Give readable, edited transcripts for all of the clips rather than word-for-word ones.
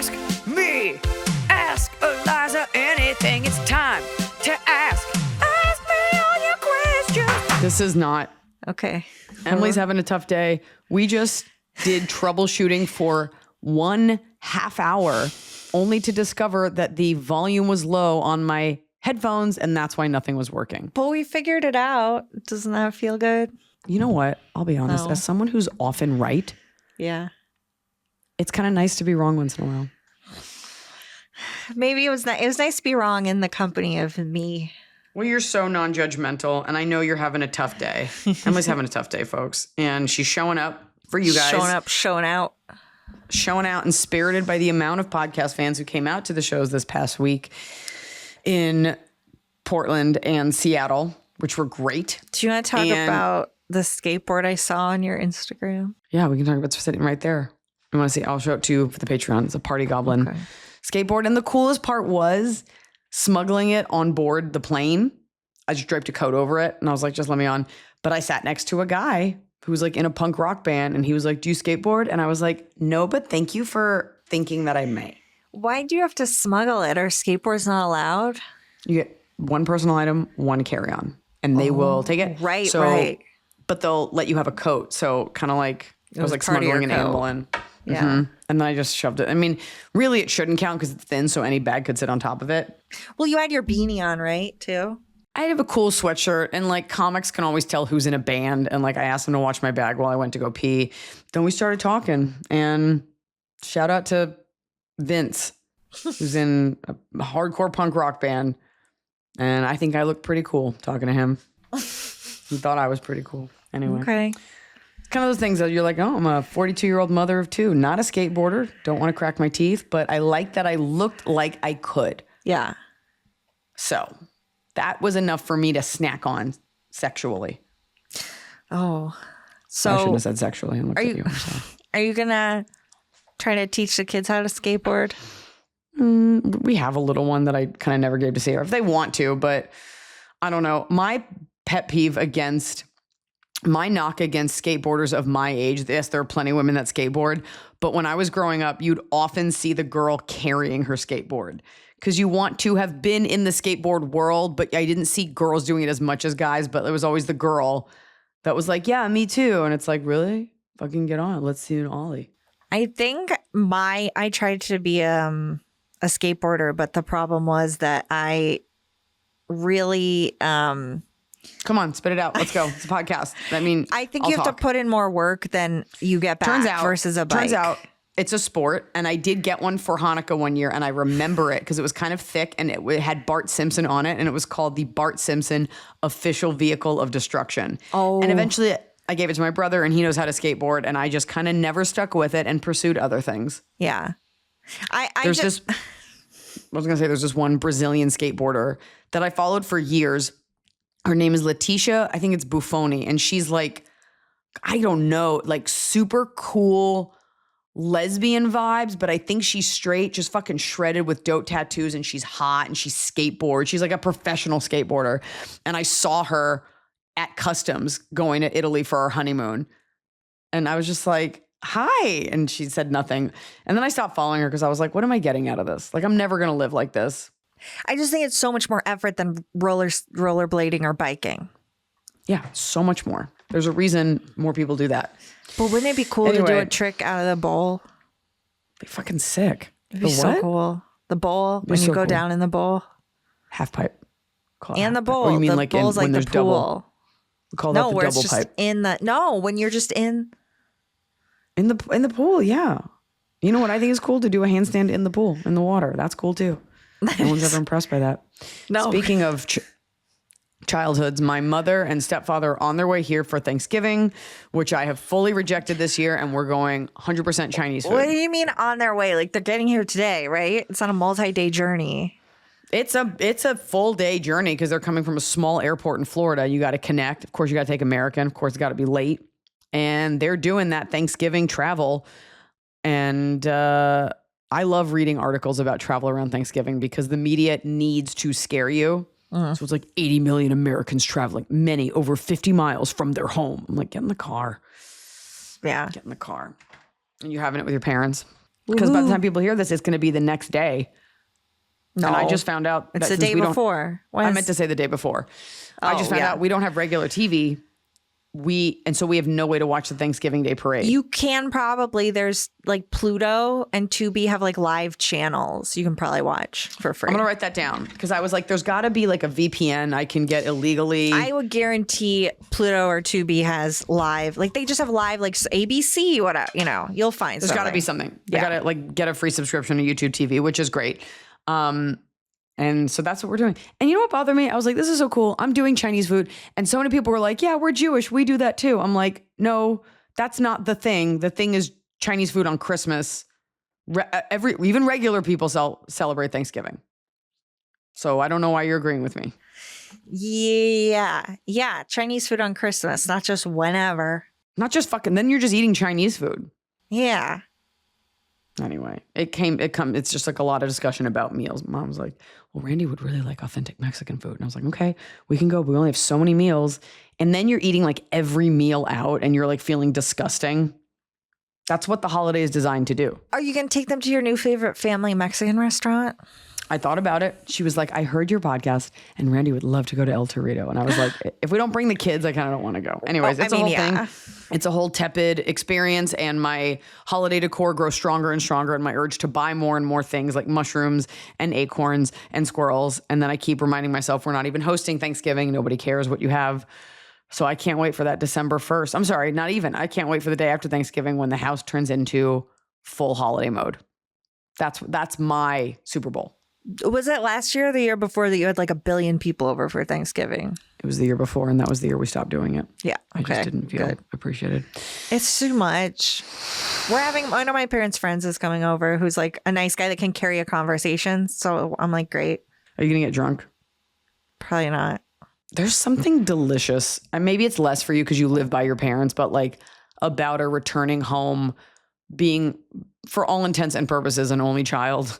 ask me. Ask Iliza anything. It's time to ask. Ask me all your questions. This is not. Okay. Emily's having a tough day. We just did troubleshooting for 1.5 hours only to discover that the volume was low on my headphones, and that's why nothing was working. But we figured it out. Doesn't that feel good? You know what? I'll be honest. No. As someone who's often right, Yeah. it's kind of nice to be wrong once in a while. Maybe it was nice to be wrong in the company of me. Well, you're so non-judgmental, and I know you're having a tough day. Emily's having a tough day, folks. And she's showing up for you guys. Showing up, showing out. Showing out and spirited by the amount of podcast fans who came out to the shows this past week in Portland and Seattle, which were great. Do you want to talk about the skateboard I saw on your Instagram? Yeah, we can talk about it sitting right there. I want to see. I'll show it to you for the Patreon. It's a Party Goblin skateboard. And the coolest part was smuggling it on board the plane. I just draped a coat over it and I was like, just let me on. But I sat next to a guy who was like in a punk rock band and he was like, do you skateboard? And I was like, no, but thank you for thinking that I may. Why do you have to smuggle it? Are skateboards not allowed? You get one personal item, one carry-on, and they will take it. Right. But they'll let you have a coat. So kind of like, I was like smuggling an animal in. Yeah. Mm-hmm. And then I just shoved it. I mean, really, it shouldn't count because it's thin, so any bag could sit on top of it. Well, you had your beanie on, right, too? I have a cool sweatshirt, and like comics can always tell who's in a band. And like I asked them to watch my bag while I went to go pee. Then we started talking, and shout out to Vince, who's in a hardcore punk rock band. And I think I look pretty cool talking to him. He thought I was pretty cool. Anyway. Okay. Kind of those things that you're like, oh, I'm a 42-year-old mother of two, not a skateboarder. Don't want to crack my teeth, but I like that I looked like I could. Yeah. So that was enough for me to snack on sexually. Oh. So I shouldn't have said sexually. And looked at you. Are you going to try to teach the kids how to skateboard? We have a little one that I kind of never gave to see her if they want to, but I don't know. My pet peeve against my knock against skateboarders of my age, yes, there are plenty of women that skateboard, but when I was growing up, you'd often see the girl carrying her skateboard because you want to have been in the skateboard world, but I didn't see girls doing it as much as guys, but it was always the girl that was like, yeah, me too. And it's like, really? Fucking get on. Let's see an ollie. I think I tried to be a skateboarder, but the problem was that I really come on, spit it out. Let's go. It's a podcast. I mean, I think you have to put in more work than you get back versus a bike. Turns out it's a sport, and I did get one for Hanukkah one year, and I remember it because it was kind of thick, and it had Bart Simpson on it, and it was called the Bart Simpson Official Vehicle of Destruction. Oh. And eventually I gave it to my brother, and he knows how to skateboard, and I just kind of never stuck with it and pursued other things. Yeah. There's this one Brazilian skateboarder that I followed for years. Her name is Leticia. I think it's Buffoni. And she's like, I don't know, like super cool lesbian vibes, but I think she's straight, just fucking shredded with dope tattoos, and she's hot and she skateboards. She's like a professional skateboarder. And I saw her at customs going to Italy for our honeymoon. And I was just like, hi. And she said nothing. And then I stopped following her because I was like, what am I getting out of this? Like, I'm never going to live like this. I just think it's so much more effort than rollerblading or biking. Yeah, so much more. There's a reason more people do that. But wouldn't it be cool to do a trick out of the bowl? Be fucking sick. It'd be so cool. The bowl, when you go down in the bowl. Half pipe. And the bowl. Or you mean the like bowl's when like there's the pool. Double? We call that the double pipe. When you're just in the pool, yeah. You know what I think is cool? To do a handstand in the pool, in the water. That's cool too. No one's ever impressed by that. No. Speaking of childhoods, my mother and stepfather are on their way here for Thanksgiving, which I have fully rejected this year, and we're going 100% Chinese food. What do you mean on their way? Like they're getting here today, right? It's on a multi-day journey. It's a full day journey because they're coming from a small airport in Florida. You got to connect. Of course, you got to take American. Of course, it's got to be late. And they're doing that Thanksgiving travel. And I love reading articles about travel around Thanksgiving because the media needs to scare you. So it's like 80 million Americans traveling, many over 50 miles from their home. I'm like, get in the car. Yeah. Get in the car. And you're having it with your parents? Because by the time people hear this, it's going to be the next day. No, and I just found out it's that the day before. I meant to say the day before. I just found out we don't have regular TV. So we have no way to watch the Thanksgiving Day parade. You can probably, there's like Pluto and Tubi have like live channels you can probably watch for free. I'm going to write that down because I was like, there's got to be like a VPN I can get illegally. I would guarantee Pluto or Tubi has live, like they just have live, like ABC, whatever, you'll find There's got to be something. Yeah. I got to like get a free subscription to YouTube TV, which is great. And so that's what we're doing. And you know what bothered me? I was like, this is so cool. I'm doing Chinese food. And so many people were like, yeah, we're Jewish. We do that too. I'm like, no, that's not the thing. The thing is Chinese food on Christmas. Even regular people celebrate Thanksgiving. So I don't know why you're agreeing with me. Yeah. Yeah. Chinese food on Christmas, not just whenever. Not just fucking, then you're just eating Chinese food. Yeah. Anyway, it's just like a lot of discussion about meals. Mom's like, well, Randy would really like authentic Mexican food. And I was like, okay, we can go. But we only have so many meals. And then you're eating like every meal out and you're like feeling disgusting. That's what the holiday is designed to do. Are you going to take them to your new favorite family Mexican restaurant? I thought about it. She was like, I heard your podcast and Randy would love to go to El Torito. And I was like, if we don't bring the kids, I kind of don't want to go. Anyways, it's a whole thing. It's a whole tepid experience and my holiday decor grows stronger and stronger and my urge to buy more and more things like mushrooms and acorns and squirrels. And then I keep reminding myself we're not even hosting Thanksgiving. Nobody cares what you have. So I can't wait for that December 1st. I'm sorry, not even. I can't wait for the day after Thanksgiving when the house turns into full holiday mode. That's my Super Bowl. Was it last year or the year before that you had like 1 billion people over for Thanksgiving? It was the year before, and that was the year we stopped doing it. Yeah. Okay. I just didn't feel appreciated. It's too much. We're having, one of my parents' friends is coming over who's like a nice guy that can carry a conversation. So I'm like, great. Are you going to get drunk? Probably not. There's something delicious, and maybe it's less for you because you live by your parents, but like about a returning home being, for all intents and purposes, an only child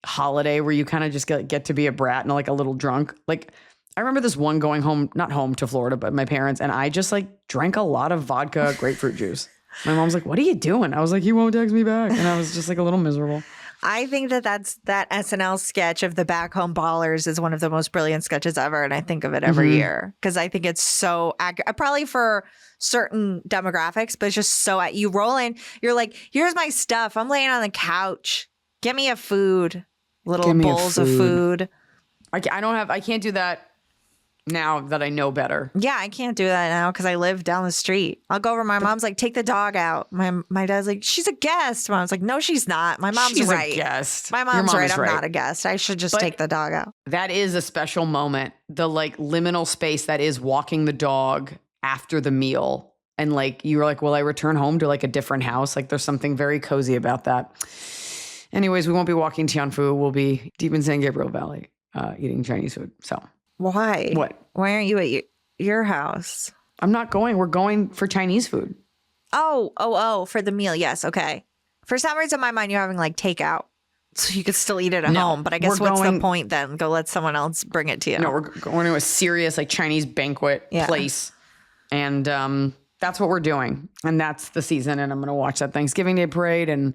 holiday where you kind of just get to be a brat and like a little drunk. Like I remember this one going home, not home to Florida, but my parents, and I just like drank a lot of vodka grapefruit juice. My mom's like, what are you doing? I was like, he won't text me back. And I was just like a little miserable. I think that SNL sketch of the back home ballers is one of the most brilliant sketches ever. And I think of it every year because I think it's so accurate, probably for certain demographics, but it's just so, you roll in, you're like, here's my stuff. I'm laying on the couch. Get me a food. Little bowls of food. I can't do that now that I know better. Yeah, I can't do that now because I live down the street. I'll go over. My mom's like, take the dog out. My dad's like, she's a guest. Mom's like, no, she's not. My mom's right. She's a guest. My mom's right. I'm not a guest. I should just take the dog out. That is a special moment. The like liminal space that is walking the dog after the meal. And like, you were like, will I return home to like a different house? Like there's something very cozy about that. Anyways, we won't be walking Tianfu. We'll be deep in San Gabriel Valley eating Chinese food. So why? What? Why aren't you at your house? I'm not going. We're going for Chinese food. Oh, for the meal. Yes. Okay. For some reason in my mind, you're having like takeout. So you could still eat it at home. But I guess what's the point then? Go let someone else bring it to you. No, we're going to a serious like Chinese banquet place. And that's what we're doing. And that's the season. And I'm going to watch that Thanksgiving Day parade and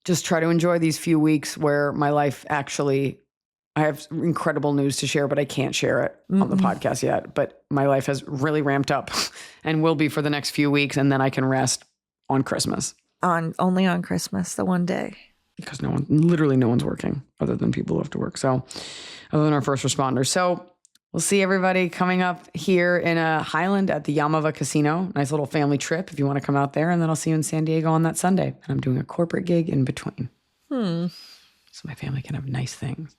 just try to enjoy these few weeks where my life actually, I have incredible news to share, but I can't share it on the podcast yet. But my life has really ramped up and will be for the next few weeks. And then I can rest on Christmas. Only on Christmas, the one day. Because literally no one's working other than people who have to work. So other than our first responders. So we'll see everybody coming up here in Highland at the Yamava Casino. Nice little family trip if you want to come out there. And then I'll see you in San Diego on that Sunday. And I'm doing a corporate gig in between. So my family can have nice things.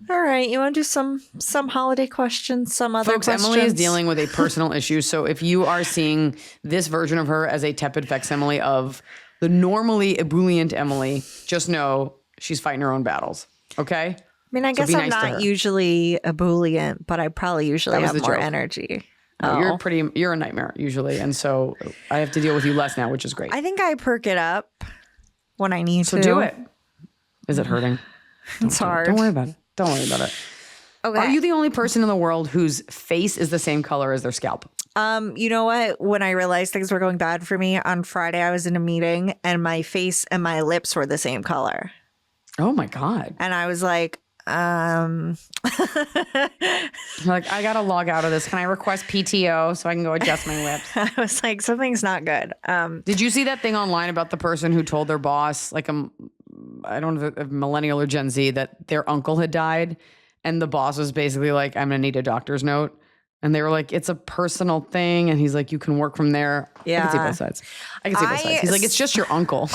All right. You want to do some holiday questions, some other questions? Emily is dealing with a personal issue. So if you are seeing this version of her as a tepid facsimile of the normally ebullient Emily, just know she's fighting her own battles. Okay? I mean, I guess I'm not usually ebullient, but I probably usually have more energy. No, you're a nightmare usually. And so I have to deal with you less now, which is great. I think I perk it up when I need to. So do it. Is it hurting? It's hard. Don't worry about it. Don't worry about it. Okay. Are you the only person in the world whose face is the same color as their scalp? You know what? When I realized things were going bad for me on Friday, I was in a meeting and my face and my lips were the same color. Oh my God. And I was like, You're like, I got to log out of this. Can I request PTO so I can go adjust my lips? I was like, something's not good. Did you see that thing online about the person who told their boss, like I don't know if millennial or Gen Z, that their uncle had died, and the boss was basically like, I'm going to need a doctor's note. And they were like, it's a personal thing. And he's like, you can work from there. Yeah. I can see both sides. He's like, it's just your uncle.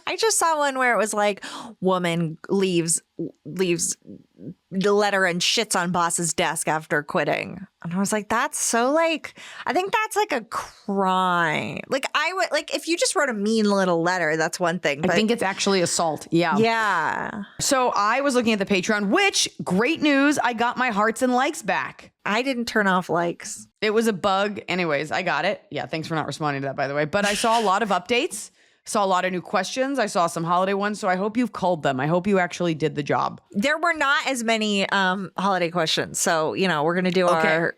I just saw one where it was like, woman leaves the letter and shits on boss's desk after quitting. And I was like, that's so like, I think that's like a crime. Like I would, like if you just wrote a mean little letter, that's one thing. But I think it's actually assault. Yeah. Yeah. So I was looking at the Patreon, which great news. I got my hearts and likes back. I didn't turn off likes. It was a bug. Anyways, I got it. Yeah. Thanks for not responding to that, by the way. But I saw a lot of updates. Saw a lot of new questions. I saw some holiday ones. So I hope you've culled them. I hope you actually did the job. There were not as many holiday questions. So, we're going to do our,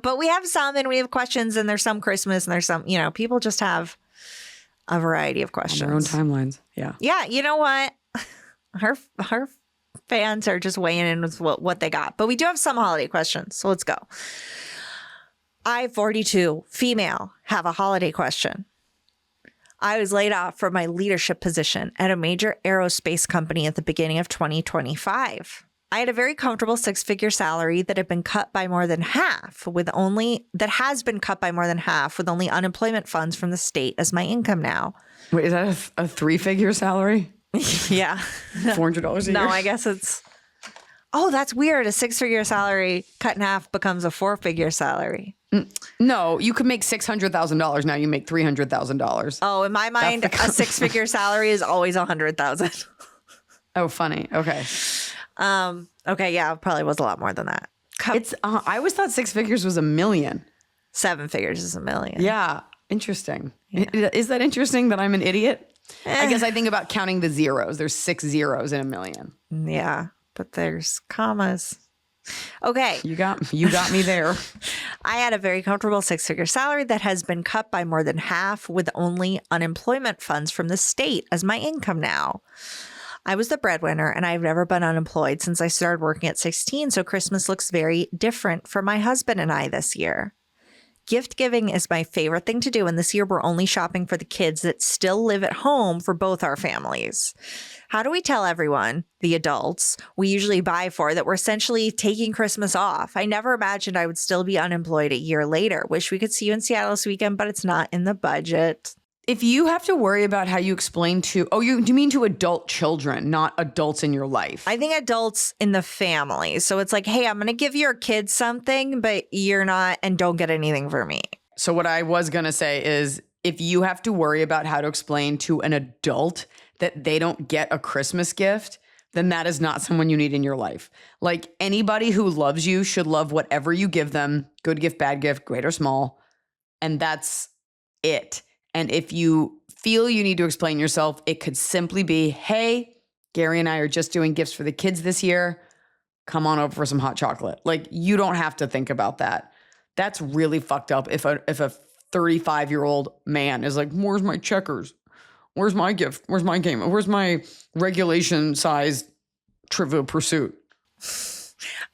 but we have some and we have questions and there's some Christmas and there's some, people just have a variety of questions. On their own timelines. Yeah. Yeah. You know what? Our fans are just weighing in with what they got. But we do have some holiday questions. So let's go. I, 42, female, have a holiday question. I was laid off from my leadership position at a major aerospace company at the beginning of 2025. I had a very comfortable six-figure salary that had been cut by more than half with only unemployment funds from the state as my income now. Wait, is that a three-figure salary? Yeah. $400 a year? No, I guess it's... Oh, that's weird. A six-figure salary cut in half becomes a four-figure salary. No, you could make $600,000 now. You make $300,000. Oh, in my mind, a six-figure salary is always $100,000. Oh, funny. Okay. Okay, yeah, it probably was a lot more than that. It's. I always thought six figures was $1 million. Seven figures is $1 million. Yeah, interesting. Yeah. Is that interesting that I'm an idiot? I guess I think about counting the zeros. There's 6 zeros in $1 million. Yeah, but there's commas. Okay. You got me there. I had a very comfortable six-figure salary that has been cut by more than half with only unemployment funds from the state as my income now. I was the breadwinner and I've never been unemployed since I started working at 16, so Christmas looks very different for my husband and I this year. Gift giving is my favorite thing to do, and this year we're only shopping for the kids that still live at home for both our families. How do we tell everyone, the adults, we usually buy for, that we're essentially taking Christmas off? I never imagined I would still be unemployed a year later. Wish we could see you in Seattle this weekend, but it's not in the budget. If you have to worry about how you explain to, you mean to adult children, not adults in your life? I think adults in the family. So it's like, hey, I'm going to give your kids something, but you're not, and don't get anything for me. So what I was going to say is, if you have to worry about how to explain to an adult that they don't get a Christmas gift, then that is not someone you need in your life. Like, anybody who loves you should love whatever you give them, good gift, bad gift, great or small. And that's it. And if you feel you need to explain yourself, it could simply be, hey, Gary and I are just doing gifts for the kids this year. Come on over for some hot chocolate. Like, you don't have to think about that. That's really fucked up if a 35-year-old man is like, where's my checkers? Where's my gift? Where's my game? Where's my regulation size Trivial Pursuit?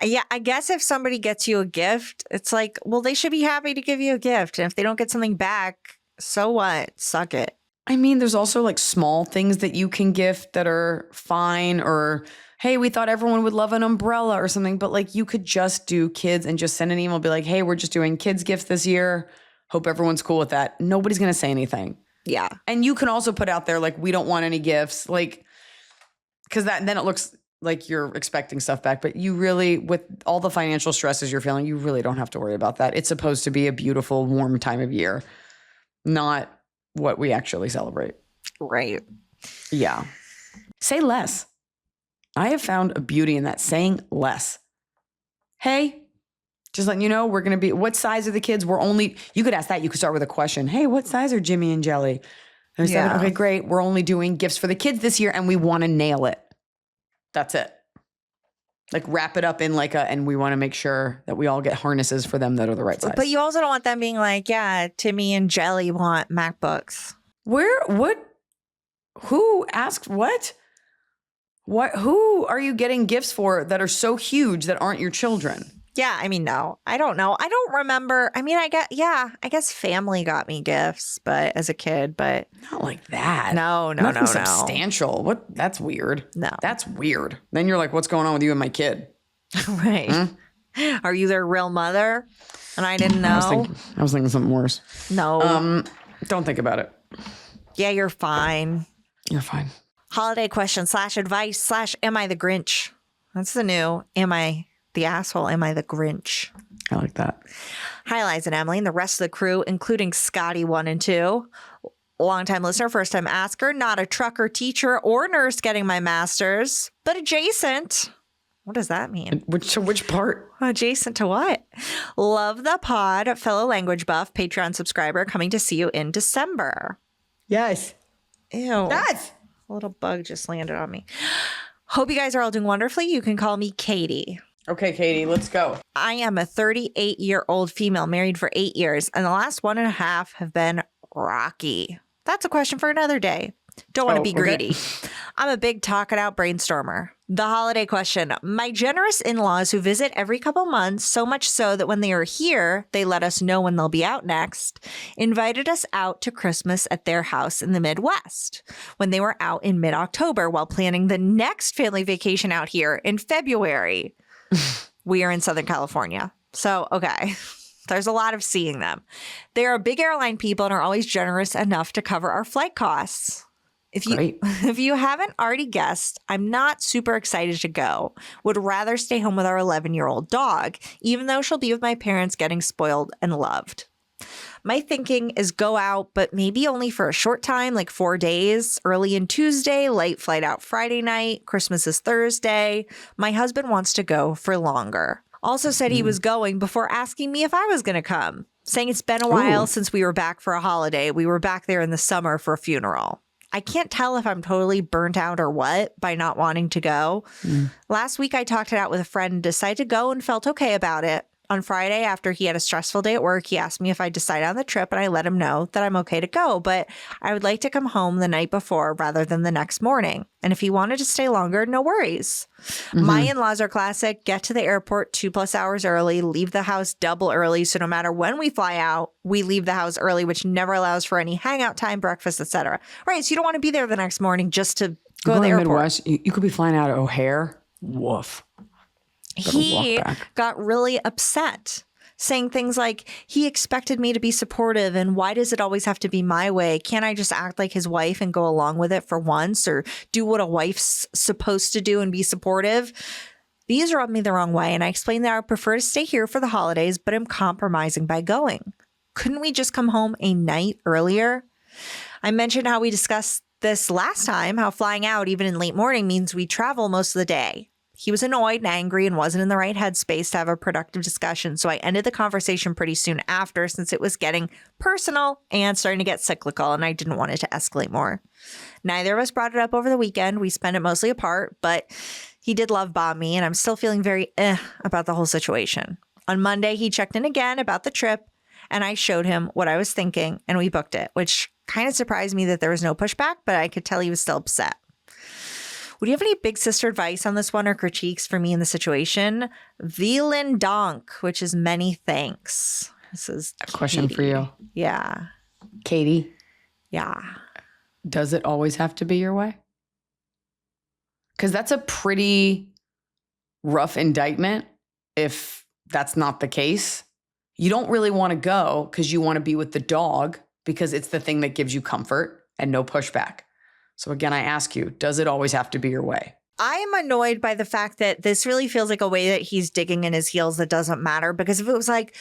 Yeah, I guess if somebody gets you a gift, it's like, well, they should be happy to give you a gift. And if they don't get something back, so what? Suck it. I mean, there's also like small things that you can gift that are fine, or, hey, we thought everyone would love an umbrella or something, but like you could just do kids and just send an email, be like, hey, we're just doing kids gifts this year. Hope everyone's cool with that. Nobody's going to say anything. Yeah. And you can also put out there, like, we don't want any gifts, like, because then it looks like you're expecting stuff back. But you really, with all the financial stresses you're feeling, you really don't have to worry about that. It's supposed to be a beautiful, warm time of year, not what we actually celebrate. Right. Yeah. Say less. I have found a beauty in that, saying less. Hey, just letting you know, we're going to be, what size are the kids? You could ask that. You could start with a question. Hey, what size are Jimmy and Jelly? They're 7. Okay, great. We're only doing gifts for the kids this year and we want to nail it. That's it. Like wrap it up in like and we want to make sure that we all get harnesses for them that are the right size. But you also don't want them being like, yeah, Timmy and Jelly want MacBooks. Who asked what? Who are you getting gifts for that are so huge that aren't your children? Yeah, I mean, no, I don't know. I don't remember. I mean, I guess family got me gifts, but as a kid, but not like that. No. Nothing substantial. What? That's weird. No. That's weird. Then you're like, what's going on with you and my kid? Right. Are you their real mother? And I didn't know. I was thinking something worse. No. Don't think about it. Yeah, you're fine. You're fine. Holiday question / advice / am I the Grinch? That's the new am I the asshole? Am I the Grinch? I like that. Hi, Liza and Emily, and the rest of the crew, including Scotty 1 and 2. Longtime listener, first time asker, not a trucker, teacher, or nurse getting my master's, but adjacent. What does that mean? Which part? Adjacent to what? Love the pod, fellow language buff, Patreon subscriber, coming to see you in December. Yes. Ew. Yes. A little bug just landed on me. Hope you guys are all doing wonderfully. You can call me Katie. Okay, Katie, let's go. I am a 38-year-old female married for 8 years, and the last 1.5 have been rocky. That's a question for another day. Don't want to be greedy. I'm a big talk it out brainstormer. The holiday question. My generous in-laws who visit every couple months, so much so that when they are here, they let us know when they'll be out next, invited us out to Christmas at their house in the Midwest when they were out in mid-October while planning the next family vacation out here in February. We are in Southern California. So, okay. There's a lot of seeing them. They are big airline people and are always generous enough to cover our flight costs. If you haven't already guessed, I'm not super excited to go. Would rather stay home with our 11-year-old dog, even though she'll be with my parents getting spoiled and loved. My thinking is go out, but maybe only for a short time, like 4 days, early in Tuesday, late flight out Friday night, Christmas is Thursday. My husband wants to go for longer. Also said he was going before asking me if I was going to come, saying it's been a while since we were back for a holiday. We were back there in the summer for a funeral. I can't tell if I'm totally burnt out or what by not wanting to go. Last week, I talked it out with a friend and decided to go and felt okay about it. On Friday, after he had a stressful day at work, he asked me if I'd decide on the trip, and I let him know that I'm okay to go, but I would like to come home the night before rather than the next morning. And if he wanted to stay longer, no worries. My in-laws are classic. Get to the airport 2+ hours early, leave the house double early, so no matter when we fly out, we leave the house early, which never allows for any hangout time, breakfast, etc. Right, so you don't want to be there the next morning just to go to the airport. Midwest, you could be flying out of O'Hare. Woof. He got really upset, saying things like, he expected me to be supportive and why does it always have to be my way? Can't I just act like his wife and go along with it for once, or do what a wife's supposed to do and be supportive? These rubbed me the wrong way, and I explained that I would prefer to stay here for the holidays, but I'm compromising by going. Couldn't we just come home a night earlier? I mentioned how we discussed this last time, how flying out even in late morning means we travel most of the day. He was annoyed and angry and wasn't in the right headspace to have a productive discussion, so I ended the conversation pretty soon after since it was getting personal and starting to get cyclical, and I didn't want it to escalate more. Neither of us brought it up over the weekend. We spent it mostly apart, but he did love bomb me, and I'm still feeling very about the whole situation. On Monday, he checked in again about the trip, and I showed him what I was thinking, and we booked it, which kind of surprised me that there was no pushback, but I could tell he was still upset. Would you have any big sister advice on this one or critiques for me in the situation? Vielen Dank, which is many thanks. This is a question for you. Yeah. Katie. Yeah. Does it always have to be your way? Because that's a pretty rough indictment if that's not the case. You don't really want to go because you want to be with the dog because it's the thing that gives you comfort and no pushback. So again, I ask you, does it always have to be your way? I am annoyed by the fact that this really feels like a way that he's digging in his heels that doesn't matter. Because if it was like,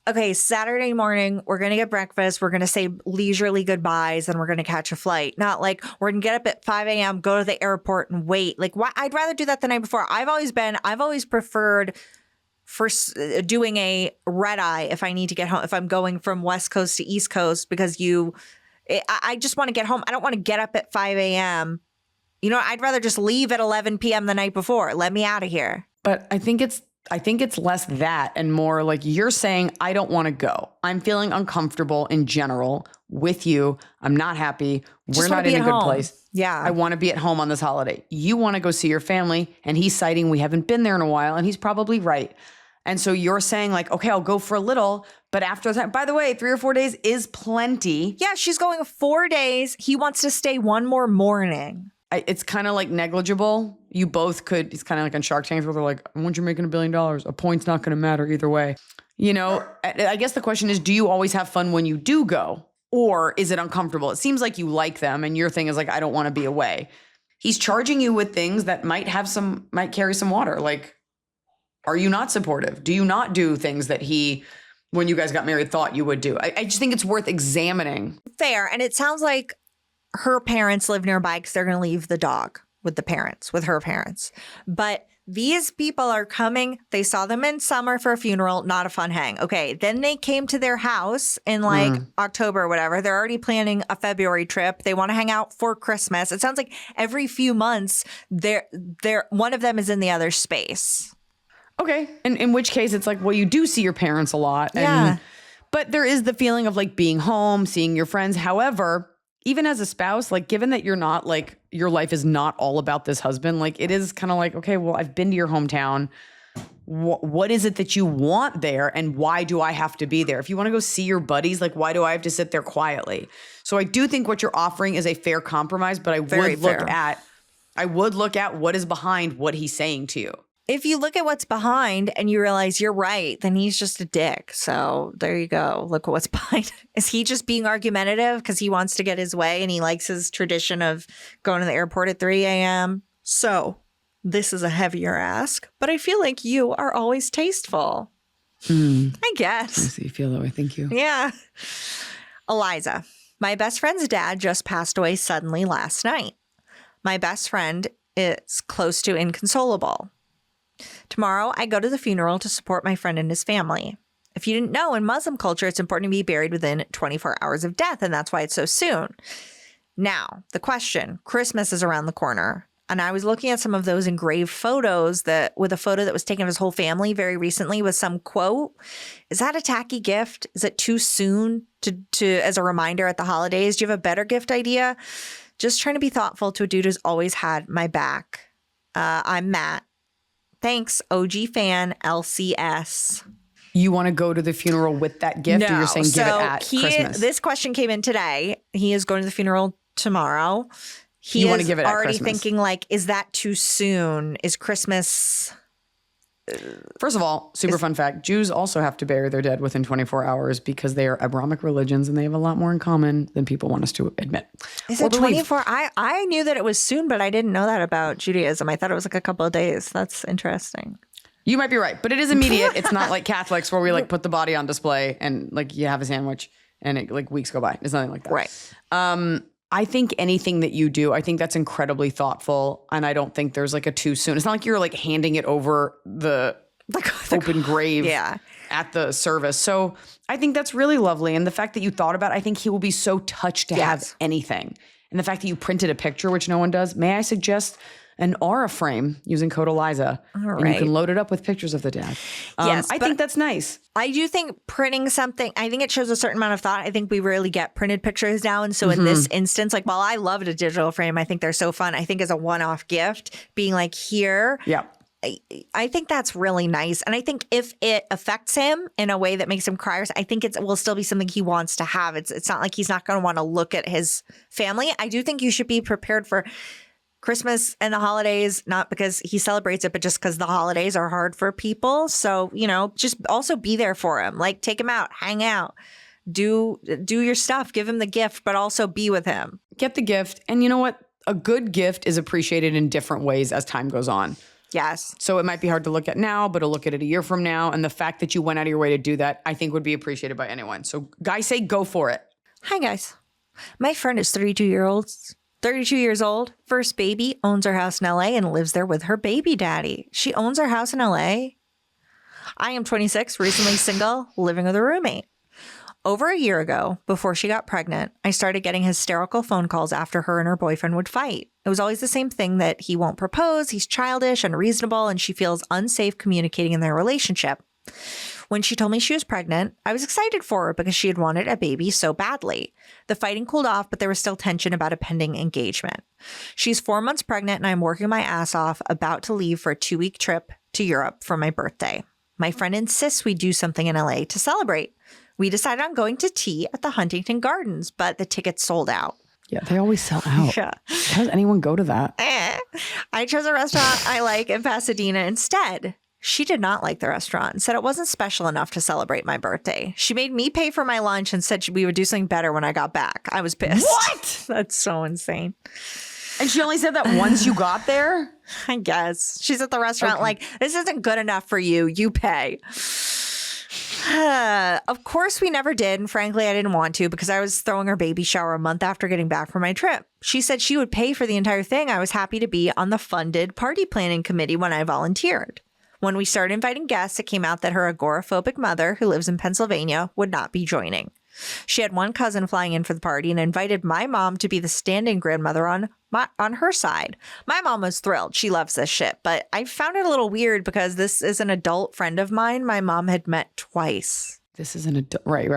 okay, Saturday morning, we're going to get breakfast, we're going to say leisurely goodbyes, and we're going to catch a flight. Not like we're going to get up at 5 a.m., go to the airport and wait. Like, why? I'd rather do that the night before. I've always preferred for doing a red eye if I need to get home, if I'm going from West Coast to East Coast, because I just want to get home. I don't want to get up at 5 a.m. You know, I'd rather just leave at 11 p.m. the night before. Let me out of here. But I think it's less that and more like you're saying, I don't want to go. I'm feeling uncomfortable in general with you. I'm not happy. We're not in a good place. Yeah. I want to be at home on this holiday. You want to go see your family. And he's citing we haven't been there in a while. And he's probably right. And so you're saying like, okay, I'll go for a little. But after that, by the way, 3 or 4 days is plenty. Yeah, she's going 4 days. He wants to stay one more morning. It's kind of like negligible. You both could, it's kind of like on Shark Tank where they're like, once you're making $1 billion, a point's not going to matter either way. You know, I guess the question is, do you always have fun when you do go? Or is it uncomfortable? It seems like you like them and your thing is like, I don't want to be away. He's charging you with things that might carry some water. Like, are you not supportive? Do you not do things that he, when you guys got married, thought you would do? I just think it's worth examining. Fair. And it sounds like her parents live nearby because they're going to leave the dog with her parents. But these people are coming. They saw them in summer for a funeral, not a fun hang. Okay. Then they came to their house in like October or whatever. They're already planning a February trip. They want to hang out for Christmas. It sounds like every few months, one of them is in the other space. Okay. And in which case it's like, well, you do see your parents a lot. Yeah. But there is the feeling of like being home, seeing your friends. However, even as a spouse, like given that you're not like, your life is not all about this husband, like it is kind of like, okay, well, I've been to your hometown. What is it that you want there? And why do I have to be there? If you want to go see your buddies, like why do I have to sit there quietly? So I do think what you're offering is a fair compromise, but I would look at what is behind what he's saying to you. If you look at what's behind and you realize you're right, then he's just a dick. So there you go. Look at what's behind. Is he just being argumentative because he wants to get his way and he likes his tradition of going to the airport at 3 a.m.? So this is a heavier ask, but I feel like you are always tasteful. I guess. I see you feel that way. Thank you. Yeah. Iliza, my best friend's dad just passed away suddenly last night. My best friend is close to inconsolable. Tomorrow, I go to the funeral to support my friend and his family. If you didn't know, in Muslim culture, it's important to be buried within 24 hours of death, and that's why it's so soon. Now, the question, Christmas is around the corner, and I was looking at some of those engraved photos with a photo that was taken of his whole family very recently with some quote. Is that a tacky gift? Is it too soon to as a reminder at the holidays? Do you have a better gift idea? Just trying to be thoughtful to a dude who's always had my back. I'm Matt. Thanks, OG fan, LCS. You want to go to the funeral with that gift, or you're saying give it at Christmas? This question came in today. He is going to the funeral tomorrow. You want to give it at already Christmas. Thinking like, is that too soon? Is Christmas... First of all, super fun fact, Jews also have to bury their dead within 24 hours because they are Abrahamic religions and they have a lot more in common than people want us to admit. Is it 24? I knew that it was soon, but I didn't know that about Judaism. I thought it was like a couple of days. That's interesting. You might be right, but it is immediate. It's not like Catholics where we like put the body on display and like you have a sandwich and it like weeks go by. It's nothing like that. Right. I think anything that you do, I think that's incredibly thoughtful. And I don't think there's like a too soon. It's not like you're like handing it over the open grave at the service. So I think that's really lovely. And the fact that you thought about it, I think he will be so touched to have anything. And the fact that you printed a picture, which no one does, may I suggest an aura frame using code Iliza. And you can load it up with pictures of the dad. Yes, I think that's nice. I do think printing something, I think it shows a certain amount of thought. I think we rarely get printed pictures now. And so in this instance, like while I loved a digital frame, I think they're so fun. I think as a one-off gift, being like here. Yeah. I think that's really nice. And I think if it affects him in a way that makes him cry, I think it will still be something he wants to have. It's not like he's not going to want to look at his family. I do think you should be prepared for Christmas and the holidays, not because he celebrates it, but just because the holidays are hard for people. So, you know, just also be there for him. Like take him out, hang out, do your stuff, give him the gift, but also be with him. Get the gift. And you know what? A good gift is appreciated in different ways as time goes on. Yes. So it might be hard to look at now, but to look at it a year from now. And the fact that you went out of your way to do that, I think would be appreciated by anyone. So guys say go for it. Hi, guys. My friend is 32 years old, first baby, owns her house in LA and lives there with her baby daddy. She owns her house in LA. I am 26, recently single, living with a roommate. Over a year ago, before she got pregnant, I started getting hysterical phone calls after her and her boyfriend would fight. It was always the same thing, that he won't propose, he's childish, unreasonable, and she feels unsafe communicating in their relationship. When she told me she was pregnant, I was excited for her because she had wanted a baby so badly. The fighting cooled off, but there was still tension about a pending engagement. She's 4 months pregnant, and I'm working my ass off, about to leave for a 2-week trip to Europe for my birthday. My friend insists we do something in LA to celebrate. We decided on going to tea at the Huntington Gardens, but the tickets sold out. Yeah, they always sell out. Yeah. How does anyone go to that? I chose a restaurant I like in Pasadena instead. She did not like the restaurant and said it wasn't special enough to celebrate my birthday. She made me pay for my lunch and said we would do something better when I got back. I was pissed. What? That's so insane. And she only said that once you got there? I guess. She's at the restaurant like, this isn't good enough for you. You pay. Of course, we never did. And frankly, I didn't want to because I was throwing her baby shower a month after getting back from my trip. She said she would pay for the entire thing. I was happy to be on the funded party planning committee when I volunteered. When we started inviting guests, it came out that her agoraphobic mother, who lives in Pennsylvania, would not be joining. She had one cousin flying in for the party and invited my mom to be the stand-in grandmother on her side. My mom was thrilled. She loves this shit. But I found it a little weird because this is an adult friend of mine my mom had met twice. This is an adult. Right.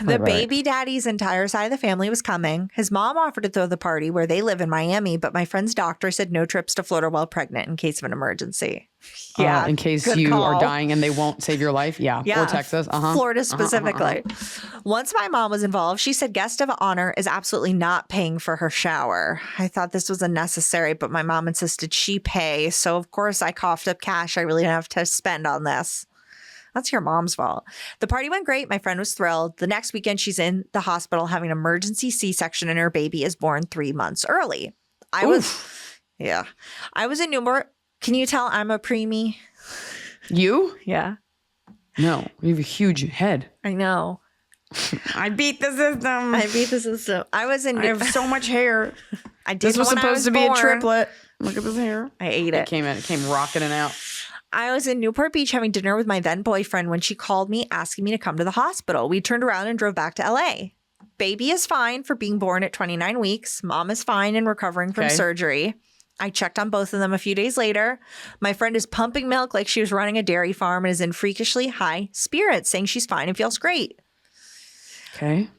The baby daddy's entire side of the family was coming. His mom offered to throw the party where they live in Miami, but my friend's doctor said no trips to Florida while pregnant in case of an emergency. Yeah. In case you are dying and they won't save your life. Yeah. Or Texas. Florida specifically. Once my mom was involved, she said guest of honor is absolutely not paying for her shower. I thought this was unnecessary, but my mom insisted she pay. So of course I coughed up cash I really didn't have to spend on this. That's your mom's fault. The party went great. My friend was thrilled. The next weekend, she's in the hospital having an emergency C-section and her baby is born 3 months early. I was in Newport. Can you tell I'm a preemie? You? Yeah. No, you have a huge head. I know. I beat the system. I was in. I have so much hair. This was supposed to be a triplet. Look at this hair. I ate it. It came rocketing out. I was in Newport Beach having dinner with my then boyfriend when she called me asking me to come to the hospital. We turned around and drove back to LA. Baby is fine for being born at 29 weeks. Mom is fine and recovering from surgery. I checked on both of them a few days later. My friend is pumping milk like she was running a dairy farm and is in freakishly high spirits, saying she's fine and feels great. Okay.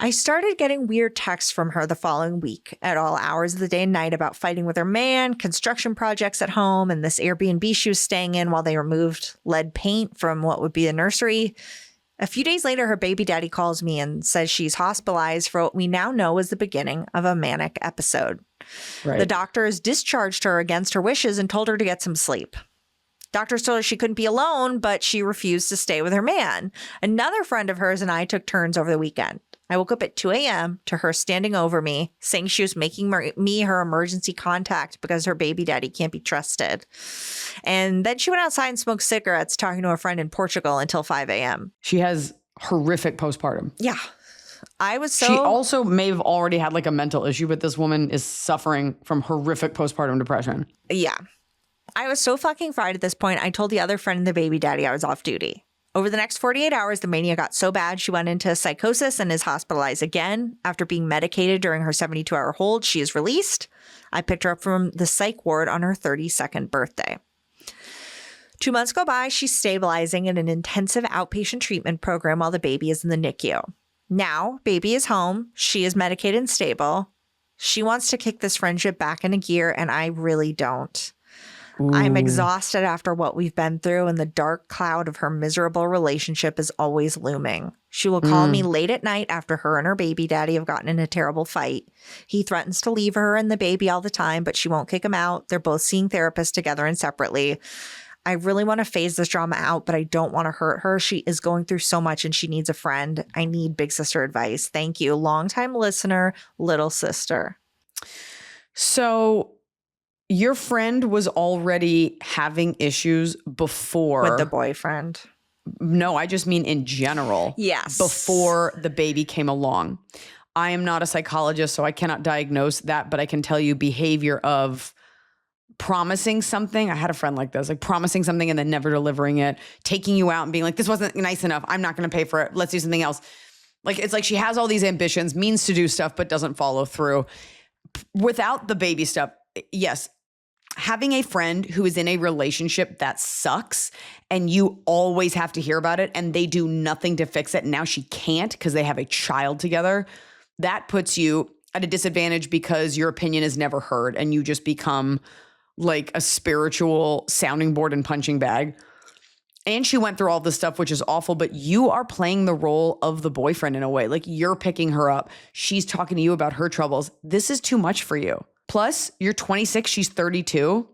I started getting weird texts from her the following week at all hours of the day and night about fighting with her man, construction projects at home, and this Airbnb she was staying in while they removed lead paint from what would be the nursery. A few days later, her baby daddy calls me and says she's hospitalized for what we now know is the beginning of a manic episode. Right. The doctors discharged her against her wishes and told her to get some sleep. Doctors told her she couldn't be alone, but she refused to stay with her man. Another friend of hers and I took turns over the weekend. I woke up at 2 a.m. to her standing over me, saying she was making me her emergency contact because her baby daddy can't be trusted. And then she went outside and smoked cigarettes, talking to a friend in Portugal until 5 a.m. She has horrific postpartum. Yeah. She also may have already had like a mental issue, but this woman is suffering from horrific postpartum depression. Yeah. I was so fucking fried at this point, I told the other friend and the baby daddy I was off duty. Over the next 48 hours, the mania got so bad she went into psychosis and is hospitalized again. After being medicated during her 72-hour hold, she is released. I picked her up from the psych ward on her 32nd birthday. 2 months go by, she's stabilizing in an intensive outpatient treatment program while the baby is in the NICU. Now, baby is home. She is medicated and stable. She wants to kick this friendship back into gear, and I really don't. I'm exhausted after what we've been through, and the dark cloud of her miserable relationship is always looming. She will call me late at night after her and her baby daddy have gotten in a terrible fight. He threatens to leave her and the baby all the time, but she won't kick him out. They're both seeing therapists together and separately. I really want to phase this drama out, but I don't want to hurt her. She is going through so much and she needs a friend. I need big sister advice. Thank you. Longtime listener, little sister. So your friend was already having issues before. With the boyfriend. No, I just mean in general. Yes. Before the baby came along. I am not a psychologist, so I cannot diagnose that, but I can tell you behavior of promising something. I had a friend like this, like promising something and then never delivering it, taking you out and being like, this wasn't nice enough. I'm not going to pay for it. Let's do something else. Like, it's like she has all these ambitions, means to do stuff, but doesn't follow through. Without the baby stuff, yes, having a friend who is in a relationship that sucks and you always have to hear about it and they do nothing to fix it, and now she can't because they have a child together, that puts you at a disadvantage because your opinion is never heard and you just become like a spiritual sounding board and punching bag. And she went through all this stuff, which is awful, but you are playing the role of the boyfriend in a way. Like, you're picking her up. She's talking to you about her troubles. This is too much for you. Plus, you're 26, she's 32.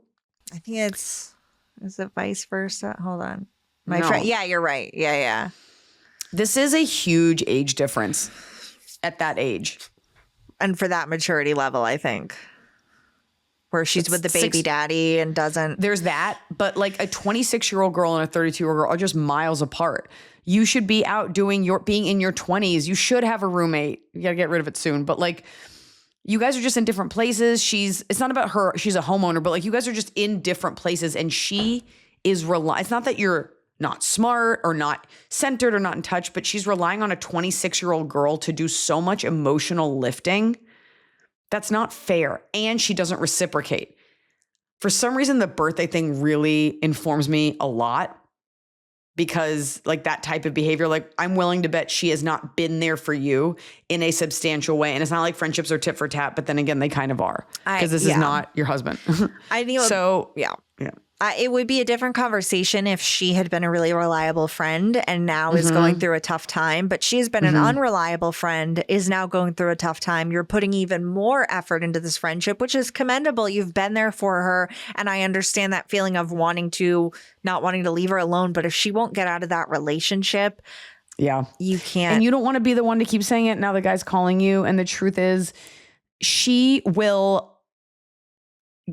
I think is it vice versa? Hold on. No. Friend. Yeah, you're right. Yeah. This is a huge age difference at that age. And for that maturity level, I think. Where she's with the baby daddy and doesn't. There's that, but like a 26-year-old girl and a 32-year-old girl are just miles apart. You should be out being in your 20s. You should have a roommate. You got to get rid of it soon. But like, you guys are just in different places. It's not about her. She's a homeowner, but like, you guys are just in different places, and she is it's not that you're not smart or not centered or not in touch, but she's relying on a 26-year-old girl to do so much emotional lifting. That's not fair. And she doesn't reciprocate. For some reason, the birthday thing really informs me a lot, because like that type of behavior, like I'm willing to bet she has not been there for you in a substantial way. And it's not like friendships are tit for tat, but then again, they kind of are, because this is not your husband. I think so. Yeah. Yeah. It would be a different conversation if she had been a really reliable friend and now is going through a tough time. But she's been an unreliable friend, is now going through a tough time. You're putting even more effort into this friendship, which is commendable. You've been there for her. And I understand that feeling of not wanting to leave her alone. But if she won't get out of that relationship, you can't. And you don't want to be the one to keep saying it. Now the guy's calling you. And the truth is, she will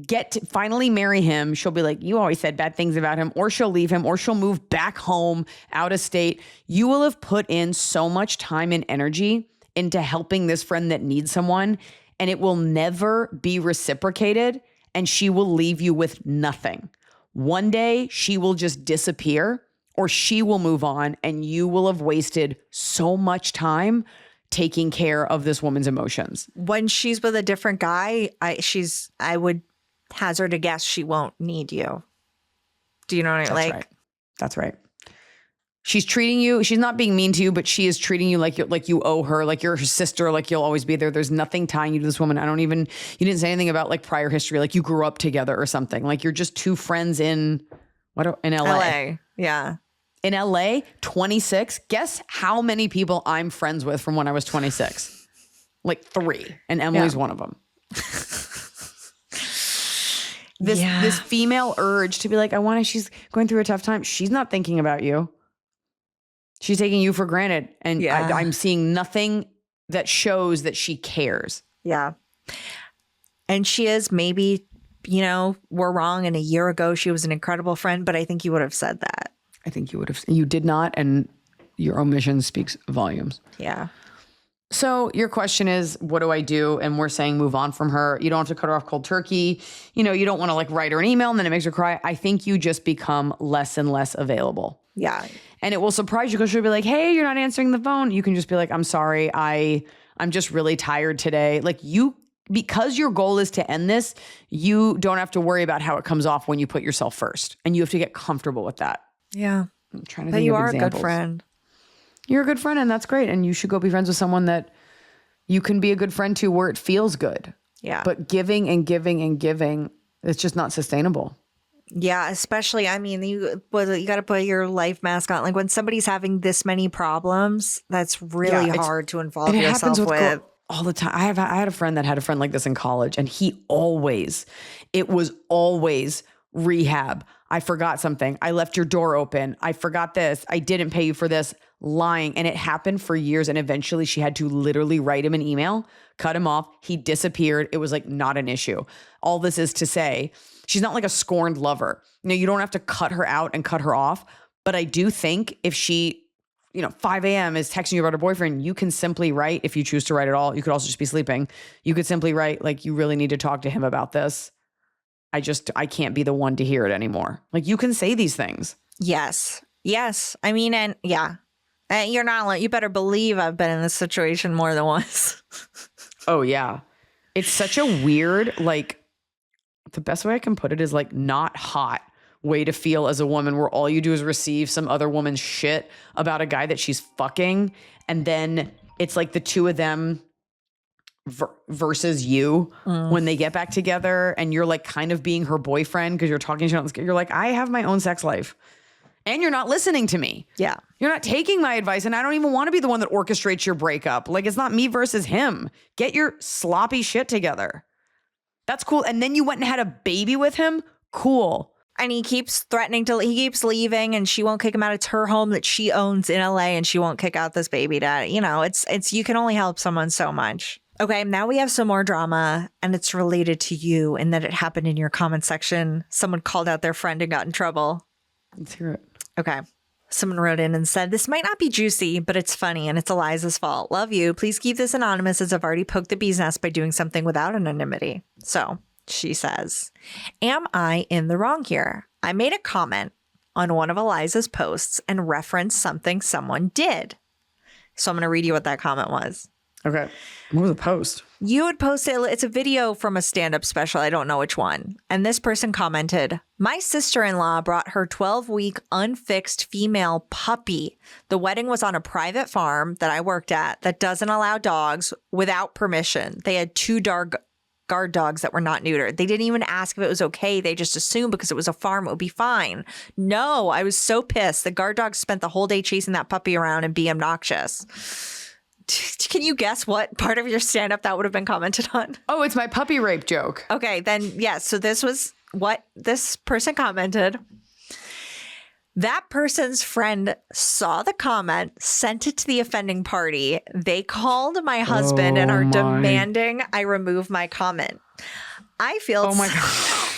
get to finally marry him. She'll be like, you always said bad things about him, or she'll leave him, or she'll move back home out of state. You will have put in so much time and energy into helping this friend that needs someone, and it will never be reciprocated, and she will leave you with nothing. One day she will just disappear, or she will move on, and you will have wasted so much time taking care of this woman's emotions. When she's with a different guy, I would hazard a guess she won't need you. Do you know what I mean? That's right. She's treating you, she's not being mean to you, but she is treating you like you owe her, like you're her sister, like you'll always be there. There's nothing tying you to this woman. You didn't say anything about like prior history, like you grew up together or something. Like you're just two friends in LA. Yeah. In LA, 26. Guess how many people I'm friends with from when I was 26? Like 3. And Emily's one of them. This female urge to be like, she's going through a tough time. She's not thinking about you. She's taking you for granted. And I'm seeing nothing that shows that she cares. Yeah. And she is maybe, we're wrong. And a year ago, she was an incredible friend, but I think you would have said that. I think you would have. You did not. And your omission speaks volumes. Yeah. So your question is, what do I do? And we're saying move on from her. You don't have to cut her off cold turkey. You don't want to like write her an email and then it makes her cry. I think you just become less and less available. Yeah. And it will surprise you because she'll be like, hey, you're not answering the phone. You can just be like, I'm sorry. I'm just really tired today. Like because your goal is to end this, you don't have to worry about how it comes off when you put yourself first. And you have to get comfortable with that. Yeah. I'm trying to but think you of are examples. A good friend. You're a good friend, and that's great. And you should go be friends with someone that you can be a good friend to where it feels good. Yeah. But giving and giving and giving, it's just not sustainable. Yeah, especially, you got to put your life mask on. Like when somebody's having this many problems, that's really hard to involve yourself with. All the time. I had a friend that had a friend like this in college, and it was always rehab. I forgot something. I left your door open. I forgot this. I didn't pay you for this. Lying. And it happened for years. And eventually she had to literally write him an email, cut him off. He disappeared. It was like not an issue. All this is to say, she's not like a scorned lover. You don't have to cut her out and cut her off. But I do think if she, 5 a.m. is texting you about her boyfriend, you can simply write, if you choose to write at all. You could also just be sleeping. You could simply write like, you really need to talk to him about this. I can't be the one to hear it anymore. Like you can say these things. Yes. And You're not alone. You better believe I've been in this situation more than once. Oh, yeah. It's such a weird, like, the best way I can put it is like not hot way to feel as a woman where all you do is receive some other woman's shit about a guy that she's fucking. And then it's like the two of them versus you when they get back together and you're like kind of being her boyfriend because you're talking shit on this. You're like, I have my own sex life and you're not listening to me. Yeah. You're not taking my advice and I don't even want to be the one that orchestrates your breakup. Like it's not me versus him. Get your sloppy shit together. That's cool. And then you went and had a baby with him. Cool. And he keeps threatening he keeps leaving and she won't kick him out. It's her home that she owns in LA and she won't kick out this baby daddy. You know, it's you can only help someone so much. Okay, now we have some more drama and it's related to you and that it happened in your comment section. Someone called out their friend and got in trouble. Let's hear it. Okay. Someone wrote in and said, this might not be juicy, but it's funny and it's Iliza's fault. Love you. Please keep this anonymous as I've already poked the bee's nest by doing something without anonymity. So she says, am I in the wrong here? I made a comment on one of Iliza's posts and referenced something someone did. So I'm going to read you what that comment was. Okay. What was the post? You would post it. It's a video from a stand-up special. I don't know which one. And this person commented, my sister-in-law brought her 12-week unfixed female puppy. The wedding was on a private farm that I worked at that doesn't allow dogs without permission. They had two guard dogs that were not neutered. They didn't even ask if it was okay. They just assumed because it was a farm, it would be fine. No, I was so pissed. The guard dogs spent the whole day chasing that puppy around and being obnoxious. Can you guess what part of your stand-up that would have been commented on? Oh, it's my puppy rape joke. Okay, then yes. So this was what this person commented. That person's friend saw the comment, sent it to the offending party. They called my husband and are demanding I remove my comment. I feel oh my God.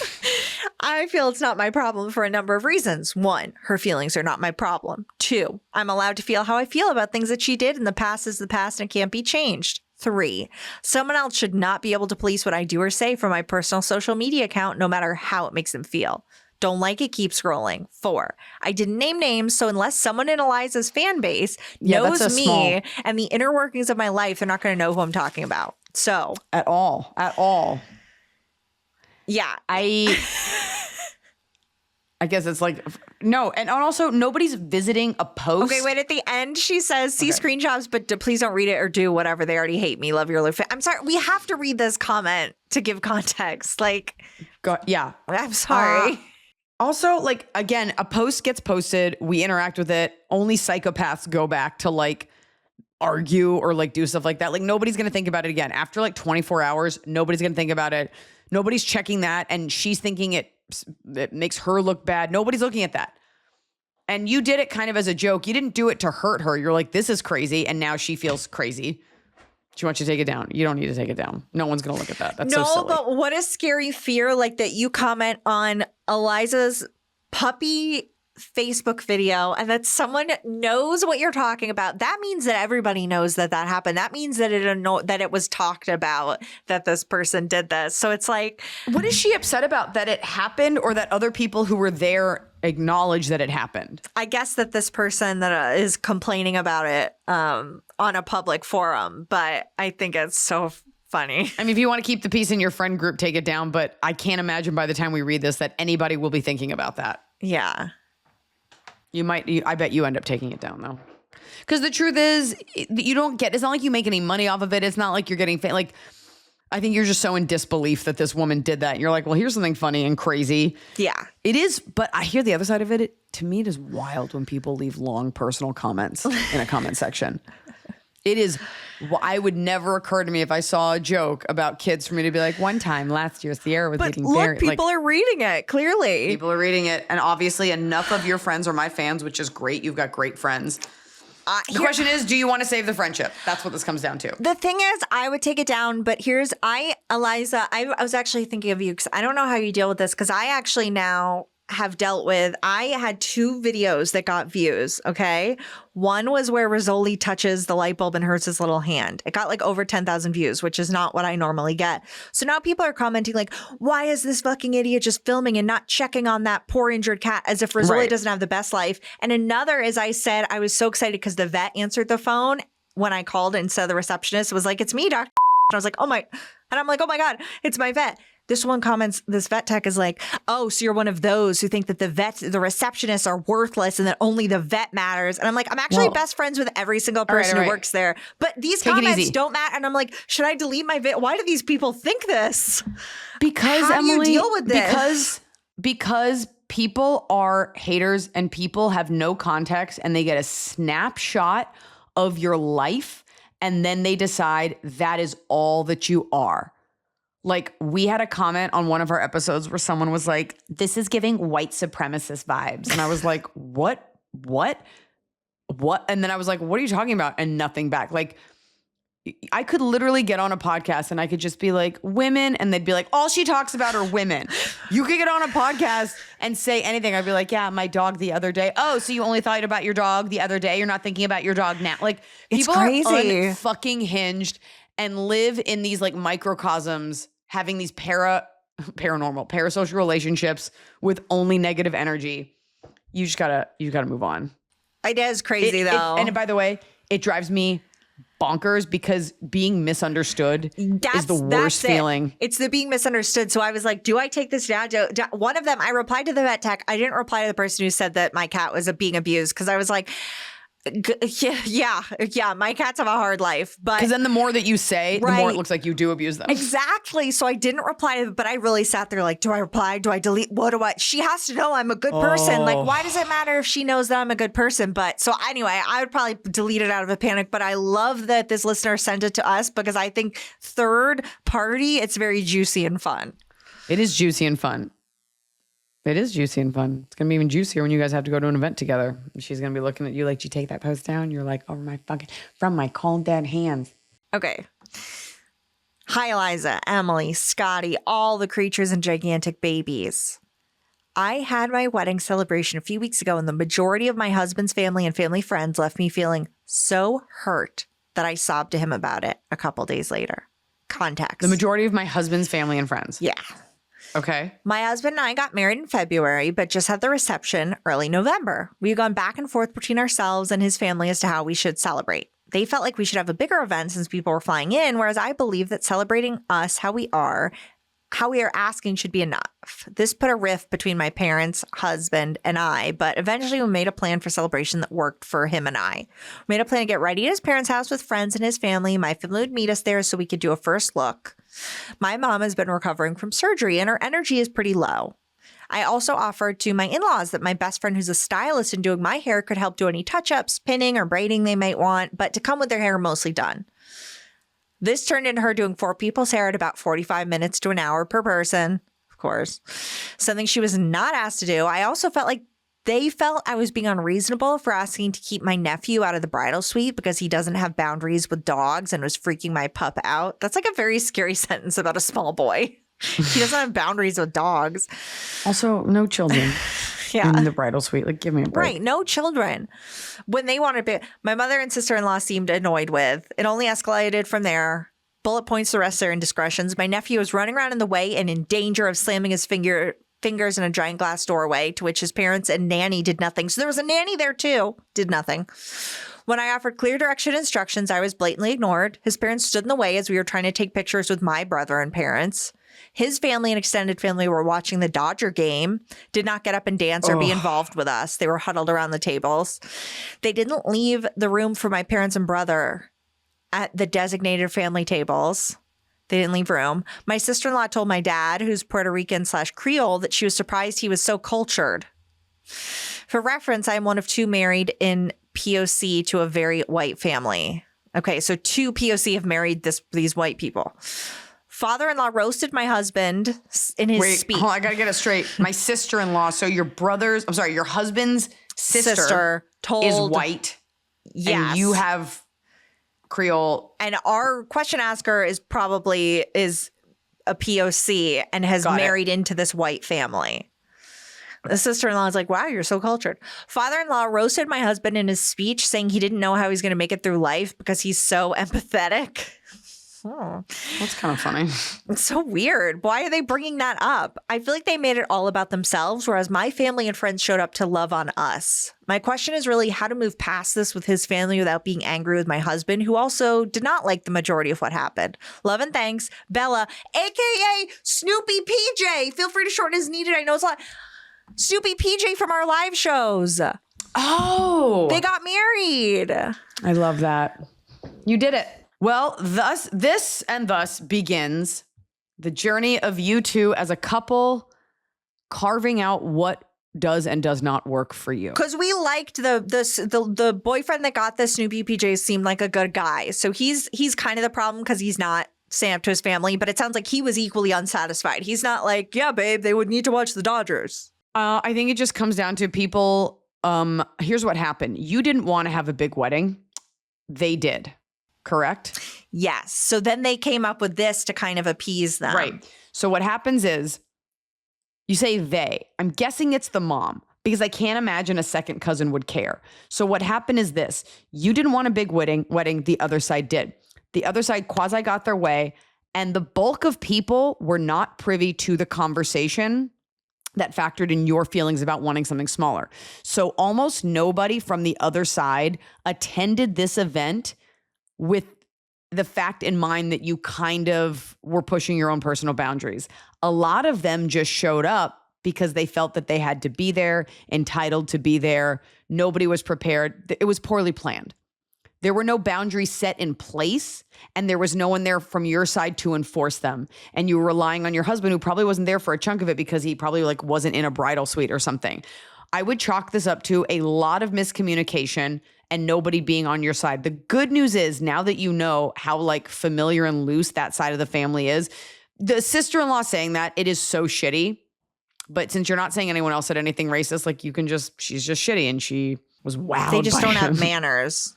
I feel it's not my problem for a number of reasons. 1, her feelings are not my problem. 2, I'm allowed to feel how I feel about things that she did, and the past is the past and can't be changed. 3, someone else should not be able to police what I do or say from my personal social media account, no matter how it makes them feel. Don't like it, keep scrolling. 4, I didn't name names, so unless someone in Iliza's fan base knows me and the inner workings of my life, they're not going to know who I'm talking about. So At all. Yeah. I guess it's like, no. And also, nobody's visiting a post. Okay, wait. At the end, she says, see screenshots, but please don't read it or do whatever. They already hate me. Love your life. I'm sorry. We have to read this comment to give context. Like, yeah. I'm sorry. Also, like, again, a post gets posted. We interact with it. Only psychopaths go back to, like, argue or, like, do stuff like that. Like, nobody's going to think about it again. After, like, 24 hours, nobody's going to think about it. Nobody's checking that. And she's thinking it makes her look bad. Nobody's looking at that. And you did it kind of as a joke. You didn't do it to hurt her. You're like, this is crazy. And now she feels crazy. She wants you to take it down. You don't need to take it down. No one's going to look at that. That's so silly. No, but what a scary fear, like that you comment on Iliza's puppy Facebook video and that someone knows what you're talking about. That means that everybody knows that happened. That means that it was talked about that this person did this. So it's like, what is she upset about? That it happened or that other people who were there acknowledge that it happened? I guess that this person that is complaining about it on a public forum, but I think it's so funny. I mean, if you want to keep the peace in your friend group, take it down. But I can't imagine by the time we read this that anybody will be thinking about that. Yeah. I bet you end up taking it down though. Because the truth is, you don't get, it's not like you make any money off of it. It's not like you're getting, like, I think you're just so in disbelief that this woman did that. You're like, well, here's something funny and crazy. Yeah. It is, but I hear the other side of it. To me, it is wild when people leave long personal comments in a comment section. It is, I would never occur to me if I saw a joke about kids for me to be like, one time last year, Sierra was eating berries. But look, people are reading it, clearly. People are reading it. And obviously enough of your friends are my fans, which is great. You've got great friends. The question is, do you want to save the friendship? That's what this comes down to. The thing is, I would take it down, but Iliza, I was actually thinking of you because I don't know how you deal with this because I actually now have dealt with, I had 2 videos that got views, okay? One was where Rizzoli touches the light bulb and hurts his little hand. It got like over 10,000 views, which is not what I normally get. So now people are commenting like, why is this fucking idiot just filming and not checking on that poor injured cat as if Rizzoli doesn't have the best life? And another is I said I was so excited because the vet answered the phone when I called instead of the receptionist. It was like, it's me, doctor. And I was like, oh my, and I'm like, oh my God, it's my vet. This one comments, this vet tech is like, oh, so you're one of those who think that the receptionists are worthless and that only the vet matters. And I'm like, I'm actually best friends with every single person who works there. But these comments don't matter. And I'm like, should I delete my vid? Why do these people think this? Because how Emily, do you deal with this? Because people are haters and people have no context and they get a snapshot of your life and then they decide that is all that you are. Like, we had a comment on one of our episodes where someone was like, this is giving white supremacist vibes. And I was like, what? And then I was like, what are you talking about? And nothing back. Like, I could literally get on a podcast and I could just be like, women. And they'd be like, all she talks about are women. You could get on a podcast and say anything. I'd be like, yeah, my dog the other day. Oh, so you only thought about your dog the other day. You're not thinking about your dog now. Like, people are unfucking hinged and live in these like microcosms, having these parasocial relationships with only negative energy. You gotta move on. It is crazy though. And by the way, it drives me bonkers because being misunderstood is the worst feeling. It's the being misunderstood. So I was like, do I take this down? One of them, I replied to the vet tech. I didn't reply to the person who said that my cat was being abused because I was like, yeah, my cats have a hard life. But because then the more that you say, the more it looks like you do abuse them. Exactly. So I didn't reply to it, but I really sat there like, do I reply? Do I delete? What do I? She has to know I'm a good person. Like, why does it matter if she knows that I'm a good person? But so anyway, I would probably delete it out of a panic. But I love that this listener sent it to us because I think third party, it's very juicy and fun. It is juicy and fun. It is juicy and fun. It's going to be even juicier when you guys have to go to an event together. She's going to be looking at you like, did you take that post down? You're like, from my cold dead hands. Okay. Hi, Iliza, Emily, Scotty, all the creatures and gigantic babies. I had my wedding celebration a few weeks ago, and the majority of my husband's family and family friends left me feeling so hurt that I sobbed to him about it a couple days later. Context. The majority of my husband's family and friends. Yeah. Okay. My husband and I got married in February, but just had the reception early November. We've gone back and forth between ourselves and his family as to how we should celebrate. They felt like we should have a bigger event since people were flying in, whereas I believe that celebrating us how we are asking should be enough. This put a rift between my parents, husband, and I, but eventually we made a plan for celebration that worked for him and I. We made a plan to get ready at his parents' house with friends and his family. My family would meet us there so we could do a first look. My mom has been recovering from surgery and her energy is pretty low. I also offered to my in-laws that my best friend who's a stylist and doing my hair could help do any touch-ups, pinning, or braiding they might want, but to come with their hair mostly done. This turned into her doing 4 people's hair at about 45 minutes to an hour per person, of course. Something she was not asked to do. I also felt like they felt I was being unreasonable for asking to keep my nephew out of the bridal suite because he doesn't have boundaries with dogs and was freaking my pup out. That's like a very scary sentence about a small boy. He doesn't have boundaries with dogs. Also, no children. Yeah. In the bridal suite. Like, give me a break. Right. No children. When they wanted to be, my mother and sister-in-law seemed annoyed with. It only escalated from there. Bullet points the rest of their indiscretions. My nephew was running around in the way and in danger of slamming his fingers in a giant glass doorway, to which his parents and nanny did nothing. So there was a nanny there too. Did nothing. When I offered clear direction instructions, I was blatantly ignored. His parents stood in the way as we were trying to take pictures with my brother and parents. His family and extended family were watching the Dodger game, did not get up and dance or be involved with us. They were huddled around the tables. They didn't leave the room for my parents and brother at the designated family tables. They didn't leave room. My sister-in-law told my dad, who's Puerto Rican/Creole, that she was surprised he was so cultured. For reference, I am one of 2 married in POC to a very white family. Okay, so 2 POC have married these white people. Father-in-law roasted my husband in his speech. Hold on, I gotta get it straight. My sister-in-law, so your husband's sister is white. Yes. And you have Creole. And our question asker is a POC and has married into this white family. The sister-in-law is like, wow, you're so cultured. Father-in-law roasted my husband in his speech, saying he didn't know how he's going to make it through life because he's so empathetic. Oh. That's kind of funny. It's so weird. Why are they bringing that up? I feel like they made it all about themselves, whereas my family and friends showed up to love on us. My question is really how to move past this with his family without being angry with my husband, who also did not like the majority of what happened. Love and thanks, Bella, a.k.a. Snoopy PJ. Feel free to shorten as needed. I know it's a lot. Snoopy PJ from our live shows. Oh. They got married. I love that. You did it. Well, this begins the journey of you two as a couple carving out what does and does not work for you. Because we liked the boyfriend that got the Snoopy PJs seemed like a good guy. So he's kind of the problem because he's not standing up to his family, but it sounds like he was equally unsatisfied. He's not like, yeah, babe, they would need to watch the Dodgers. I think it just comes down to people. Here's what happened. You didn't want to have a big wedding. They did. Correct? Yes. So then they came up with this to kind of appease them. Right. So what happens is you say they. I'm guessing it's the mom because I can't imagine a second cousin would care. So what happened is this. You didn't want a big wedding. The other side did. The other side quasi got their way. And the bulk of people were not privy to the conversation that factored in your feelings about wanting something smaller. So almost nobody from the other side attended this event with the fact in mind that you kind of were pushing your own personal boundaries. A lot of them just showed up because they felt that they had to be there, entitled to be there. Nobody was prepared. It was poorly planned. There were no boundaries set in place, and there was no one there from your side to enforce them. And you were relying on your husband, who probably wasn't there for a chunk of it because he probably wasn't in a bridal suite or something. I would chalk this up to a lot of miscommunication and nobody being on your side. The good news is now that you know how familiar and loose that side of the family is, the sister-in-law saying that, it is so shitty. But since you're not saying anyone else said anything racist, she's just shitty and she was wowed. They just by don't him. have manners.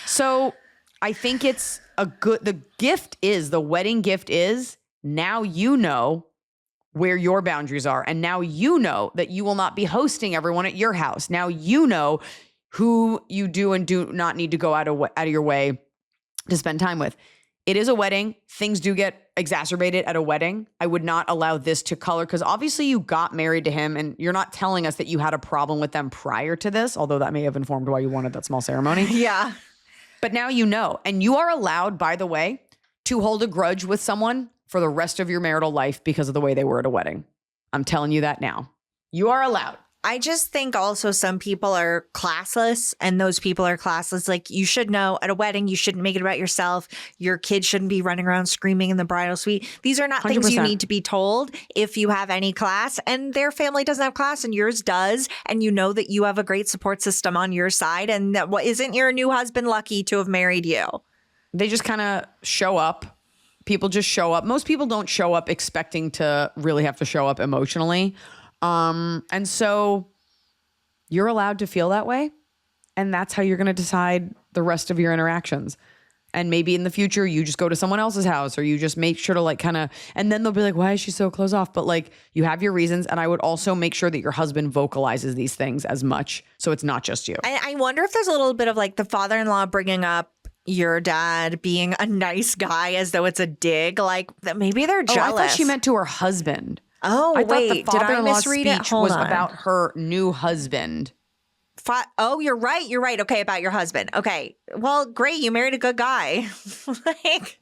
So I think it's the wedding gift is now you know where your boundaries are. And now you know that you will not be hosting everyone at your house. Now you know who you do and do not need to go out of your way to spend time with. It is a wedding. Things do get exacerbated at a wedding. I would not allow this to color because obviously you got married to him and you're not telling us that you had a problem with them prior to this, although that may have informed why you wanted that small ceremony. Yeah. But now you know. And you are allowed, by the way, to hold a grudge with someone for the rest of your marital life because of the way they were at a wedding. I'm telling you that now. You are allowed. I just think also some people are classless and those people are classless. Like you should know at a wedding, you shouldn't make it about yourself. Your kid shouldn't be running around screaming in the bridal suite. These are not 100%. Things you need to be told if you have any class and their family doesn't have class and yours does. And you know that you have a great support system on your side and that isn't your new husband lucky to have married you? They just kind of show up. People just show up. Most people don't show up expecting to really have to show up emotionally. And so you're allowed to feel that way. And that's how you're going to decide the rest of your interactions. And maybe in the future, you just go to someone else's house or you just make sure to and then they'll be like, why is she so closed off? But you have your reasons. And I would also make sure that your husband vocalizes these things as much. So it's not just you. I wonder if there's a little bit of the father-in-law bringing up your dad being a nice guy as though it's a dig, that maybe they're jealous. Oh, I thought she meant to her husband. Oh, I thought the wait, did I father-in-law misread it? speech Hold was on. about her new husband. Oh, you're right. You're right. Okay, about your husband. Okay. Well, great. You married a good guy.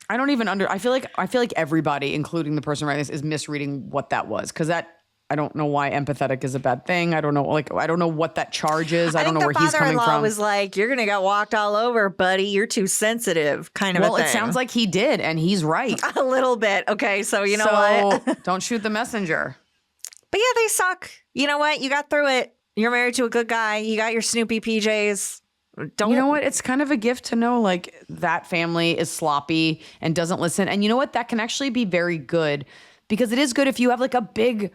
I don't even I feel like everybody, including the person writing this, is misreading what that was. Because I don't know why empathetic is a bad thing. I don't know. I don't know what that charge is. I don't know where he's coming father-in-law from. was like, you're going to get walked all over, buddy. You're too sensitive, kind of a thing. Well, it sounds like he did, and he's right. A little bit. Okay, so you know what? Don't shoot the messenger. But yeah, they suck. You know what? You got through it. You're married to a good guy. You got your Snoopy PJs. You know what? It's kind of a gift to know that family is sloppy and doesn't listen. And you know what? That can actually be very good because it is good if you have a big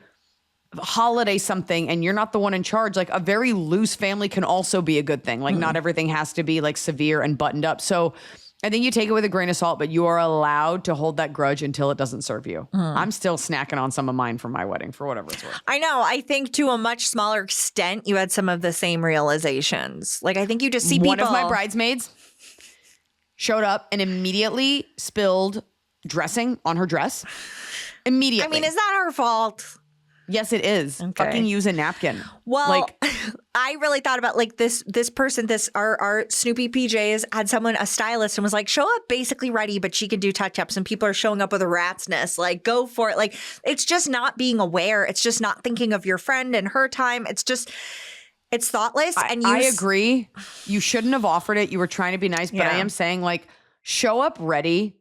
holiday something and you're not the one in charge. A very loose family can also be a good thing. Not everything has to be severe and buttoned up. So I think you take it with a grain of salt, but you are allowed to hold that grudge until it doesn't serve you. I'm still snacking on some of mine from my wedding for whatever it's worth. I know. I think to a much smaller extent, you had some of the same realizations. Like, I think you just see people. One of my bridesmaids showed up and immediately spilled dressing on her dress. Immediately. I mean, is that her fault? Yes, it is. Okay. Fucking use a napkin. Well, like, I really thought about like this person, our Snoopy PJs had someone, a stylist, and was like, show up basically ready, but she can do touch-ups, and people are showing up with a rat's nest. Like, go for it. Like, it's just not being aware. It's just not thinking of your friend and her time. It's thoughtless. I agree. You shouldn't have offered it. You were trying to be nice, but I am saying, like, show up ready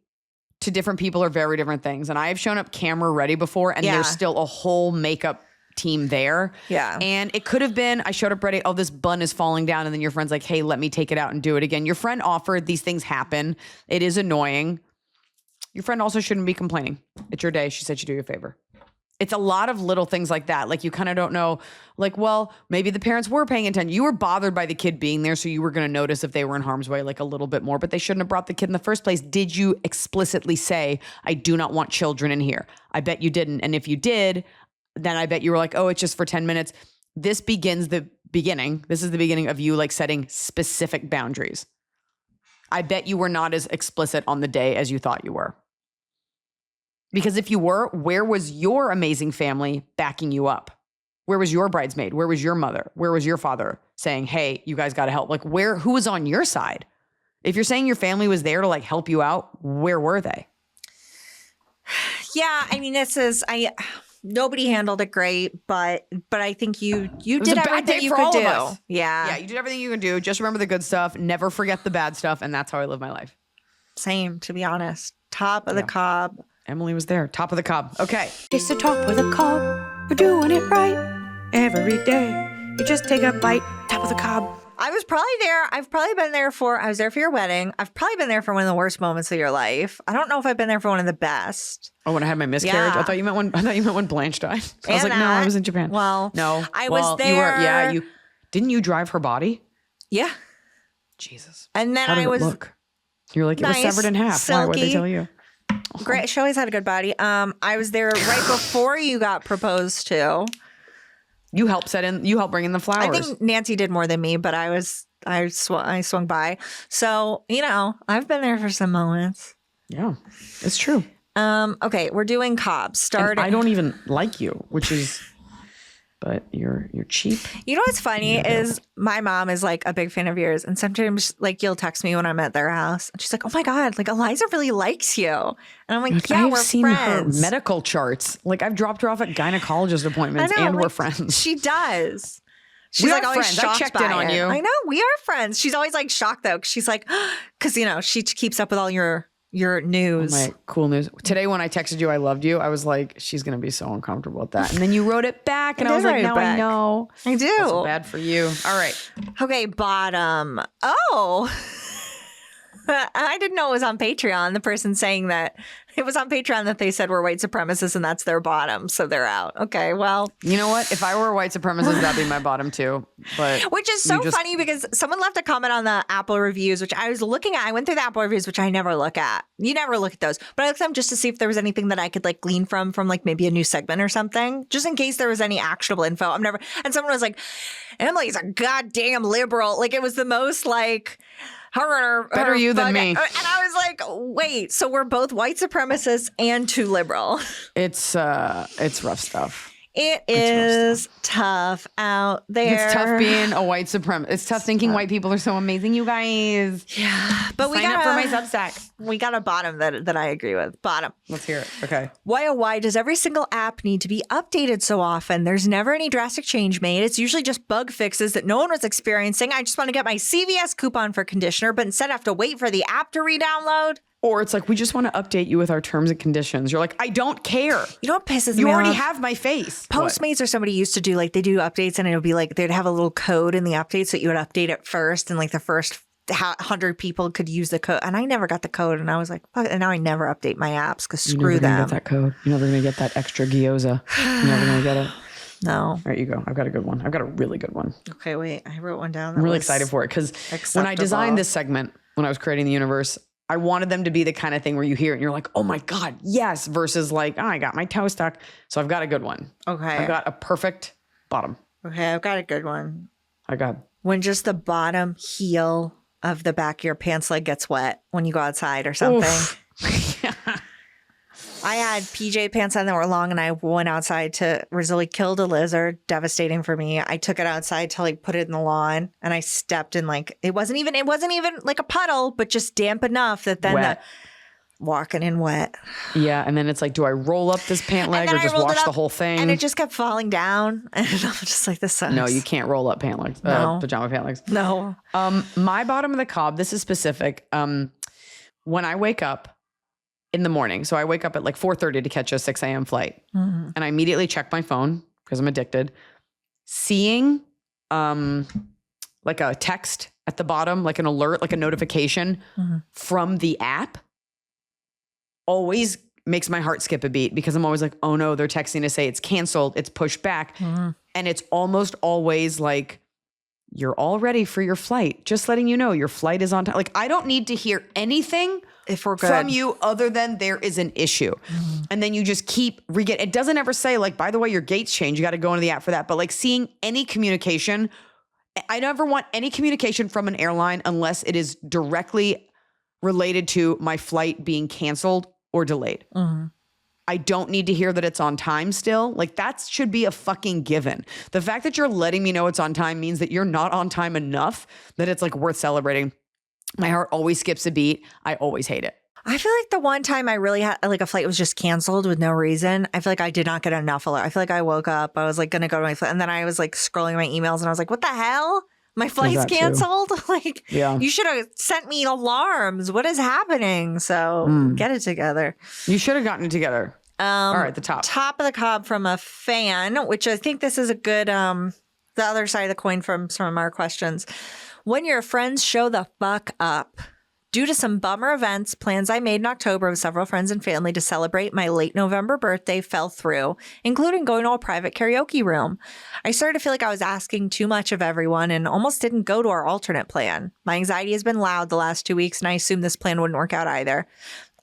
to different people are very different things. And I have shown up camera ready before, and there's still a whole makeup team there. Yeah. And it could have been, I showed up ready, oh, this bun is falling down. And then your friend's like, hey, let me take it out and do it again. Your friend offered, these things happen. It is annoying. Your friend also shouldn't be complaining. It's your day. She said she'd do you a favor. It's a lot of little things like that. Like, you kind of don't know, like, well, maybe the parents were paying attention. You were bothered by the kid being there, so you were going to notice if they were in harm's way, like, a little bit more, but they shouldn't have brought the kid in the first place. Did you explicitly say, I do not want children in here? I bet you didn't. And if you did, then I bet you were like, oh, it's just for 10 minutes. This begins the beginning. This is the beginning of you, like, setting specific boundaries. I bet you were not as explicit on the day as you thought you were. Because if you were, where was your amazing family backing you up? Where was your bridesmaid? Where was your mother? Where was your father saying, hey, you guys got to help? Like, who was on your side? If you're saying your family was there to, like, help you out, where were they? Yeah, I mean, nobody handled it great, but I think you did everything you could do. Yeah, you did everything you could do. Just remember the good stuff. Never forget the bad stuff. And that's how I live my life. Same, to be honest. Top of the cob. Emily was there. Top of the cob. Okay. Taste the top of the cob. We're doing it right every day. You just take a bite. Top of the cob. I was probably there. I was there for your wedding. I've probably been there for one of the worst moments of your life. I don't know if I've been there for one of the best. Oh, when I had my miscarriage? Yeah. I thought you meant when Blanche died. I was like, no, I was in Japan. Well, no. I was there. Didn't you drive her body? Yeah. Jesus. And then How did it look? You're like, nice, it was severed in half. silky. Why? What'd they tell you? Great. She always had a good body. I was there right before you got proposed to. You helped bring in the flowers. I think Nancy did more than me, but I swung by. So, I've been there for some moments. Yeah, it's true. Okay, we're doing cobs. I don't even like you, but you're cheap. You know what's funny is my mom is like a big fan of yours, and sometimes like you'll text me when I'm at their house, and she's like, "Oh my god, like Iliza really likes you," and I'm like, "Yeah, we're seen friends." Her medical charts. Like, I've dropped her off at gynecologist appointments, and we're friends. She does. She's we like are always friends. shocked I checked by in on it. you. I know we are friends. She's always like shocked though, because she's like, because she keeps up with all your news. My cool news. Today when I texted you I loved you, I was like, she's going to be so uncomfortable with that. And then you wrote it back, and I was like, now I know. I do. That's bad for you. All right. Okay, bottom. Oh. I didn't know it was on Patreon. The person saying that it was on Patreon that they said we're white supremacists and that's their bottom. So they're out. Okay, well. You know what? If I were a white supremacist, that'd be my bottom too. But which is so funny because someone left a comment on the Apple reviews, which I was looking at. I went through the Apple reviews, which I never look at. You never look at those. But I looked at them just to see if there was anything that I could like glean from like maybe a new segment or something, just in case there was any actionable info. And someone was like, Emily's a goddamn liberal. Like, it was the most like... better you than me. And I was like, wait, so we're both white supremacists and too liberal. It's rough stuff. It is tough out there. It's tough being a white supremacist. It's tough thinking white people are so amazing, you guys. Yeah. But Sign up for my Substack. We got a bottom that I agree with. Bottom. Let's hear it. Okay. Why does every single app need to be updated so often? There's never any drastic change made. It's usually just bug fixes that no one was experiencing. I just want to get my CVS coupon for conditioner, but instead I have to wait for the app to re-download. Or it's like, we just want to update you with our terms and conditions. You're like, I don't care. You know what pisses me off? You already have my face. Postmates or somebody used to do like, they do updates and it would be like, they'd have a little code in the update so you would update it first and like the first 100 people could use the code. And I never got the code and I was like, fuck, and now I never update my apps because screw them. You're never going to get that code. You're never going to get that extra gyoza. You're never going to get it. No. All right, you go. I've got a good one. I've got a really good one. Okay, wait. I wrote one down. I'm really excited for it because when I designed this segment, when I was creating the universe, I wanted them to be the kind of thing where you hear it and you're like, oh my God, yes, versus like, oh, I got my toe stuck. So I've got a good one. Okay. I've got a perfect bottom. Okay, I've got a good one. I got When just the bottom heel of the back of your pants leg gets wet when you go outside or something. I had PJ pants on that were long and I went outside to really killed a lizard. Devastating for me. I took it outside to like put it in the lawn and I stepped in like it wasn't even like a puddle, but just damp enough that then wet. Walking in wet. Yeah, and then it's like, do I roll up this pant leg or just wash the whole thing? And it just kept falling down. And I'm just like, this sucks. No, you can't roll up pant legs. No. Pajama pant legs. No. My bottom of the cob, this is specific. When I wake up in the morning, so I wake up at like 4:30 to catch a 6 a.m. flight. And I immediately check my phone because I'm addicted. Seeing like a text at the bottom, like an alert, like a notification from the app always makes my heart skip a beat because I'm always like, oh no, they're texting to say it's canceled, it's pushed back. And it's almost always like, you're all ready for your flight. Just letting you know your flight is on time. Like, I don't need to hear anything if we're good from you other than there is an issue. And then you just keep it doesn't ever say like, by the way, your gates change. You got to go into the app for that. But like seeing any communication, I never want any communication from an airline unless it is directly related to my flight being canceled or delayed. I don't need to hear that it's on time still. Like that should be a fucking given. The fact that you're letting me know it's on time means that you're not on time enough that it's like worth celebrating. My heart always skips a beat. I always hate it. I feel like the one time I really had like a flight was just canceled with no reason. I feel like I did not get enough alert. I feel like I woke up, I was like going to go to my flight and then I was like scrolling my emails and I was like, what the hell? My flight's canceled? Like, you should have sent me alarms. What is happening? So get it together. You should have gotten it together. All right, the top. Top of the cob from a fan, which I think this is a good, the other side of the coin from some of our questions. When your friends show the fuck up. Due to some bummer events, plans I made in October with several friends and family to celebrate my late November birthday fell through, including going to a private karaoke room. I started to feel like I was asking too much of everyone and almost didn't go to our alternate plan. My anxiety has been loud the last 2 weeks, and I assumed this plan wouldn't work out either.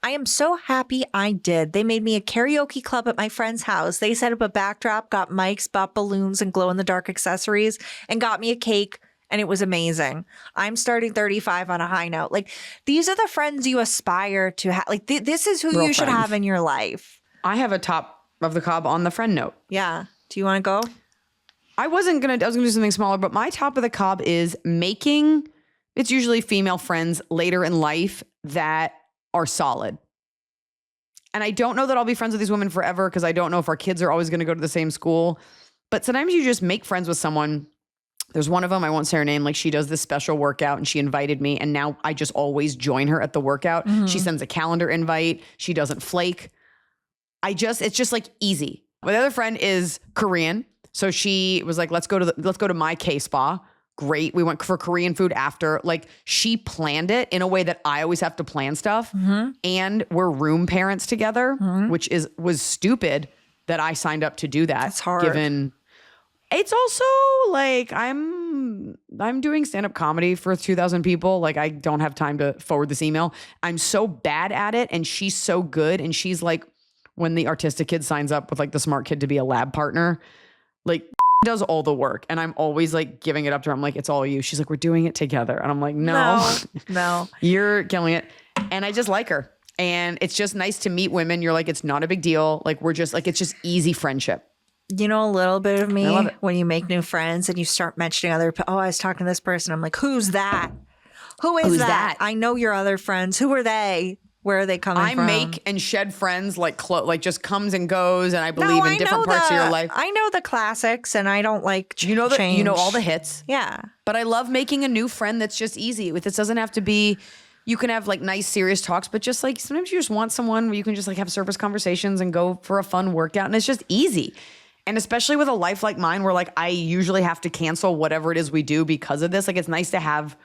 I am so happy I did. They made me a karaoke club at my friend's house. They set up a backdrop, got mics, bought balloons and glow-in-the-dark accessories, and got me a cake. And it was amazing. I'm starting 35 on a high note. Like, these are the friends you aspire to have. Like, this is who Real you should friends. have in your life. I have a top of the cob on the friend note. Yeah. Do you want to go? I was gonna do something smaller, but my top of the cob is making, it's usually female friends later in life that are solid. And I don't know that I'll be friends with these women forever because I don't know if our kids are always going to go to the same school. But sometimes you just make friends with someone. There's one of them, I won't say her name, like she does this special workout and she invited me and now I just always join her at the workout. She sends a calendar invite. She doesn't flake. It's just like easy. My other friend is Korean. So she was like, let's go to my K-spa. Great. We went for Korean food after. Like she planned it in a way that I always have to plan stuff. And we're room parents together, which was stupid that I signed up to do that. It's hard. Given it's also like I'm doing stand-up comedy for 2,000 people. Like I don't have time to forward this email. I'm so bad at it and she's so good. And she's like, when the artistic kid signs up with like the smart kid to be a lab partner, like does all the work. And I'm always like giving it up to her. I'm like, it's all you. She's like, we're doing it together. And I'm like, no, you're killing it. And I just like her. And it's just nice to meet women. You're like, it's not a big deal. Like we're just like, it's just easy friendship. You know a little bit of me I love it. when you make new friends and you start mentioning other people. Oh, I was talking to this person. I'm like, who's that? Who's that? I know your other friends. Who are they? Where are they coming from? I make and shed friends like just comes and goes, and I believe in different parts of your life. I know the classics, and I don't like change. You know all the hits. Yeah, but I love making a new friend that's just easy. It doesn't have to be. You can have like nice, serious talks, but just like sometimes you just want someone where you can just like have surface conversations and go for a fun workout, and it's just easy. And especially with a life like mine, where like I usually have to cancel whatever it is we do because of this. Like it's nice to have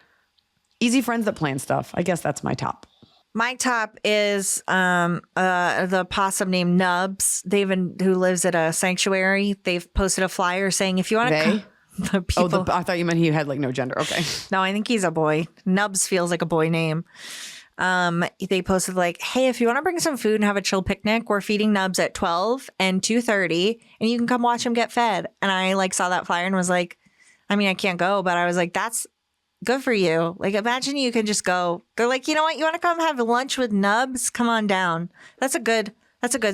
easy friends that plan stuff. I guess that's my top. My top is the possum named Nubs. Who lives at a sanctuary. They've posted a flyer saying if you want to. The people. I thought you meant he had like no gender. Okay. No, I think he's a boy. Nubs feels like a boy name. They posted like, hey, if you want to bring some food and have a chill picnic, we're feeding Nubs at 12 and 2:30 and you can come watch him get fed. And I like saw that flyer and was like, I mean, I can't go, but I was like, that's good for you. Like, imagine you can just go. They're like, you know what? You want to come have lunch with Nubs? Come on down. That's a good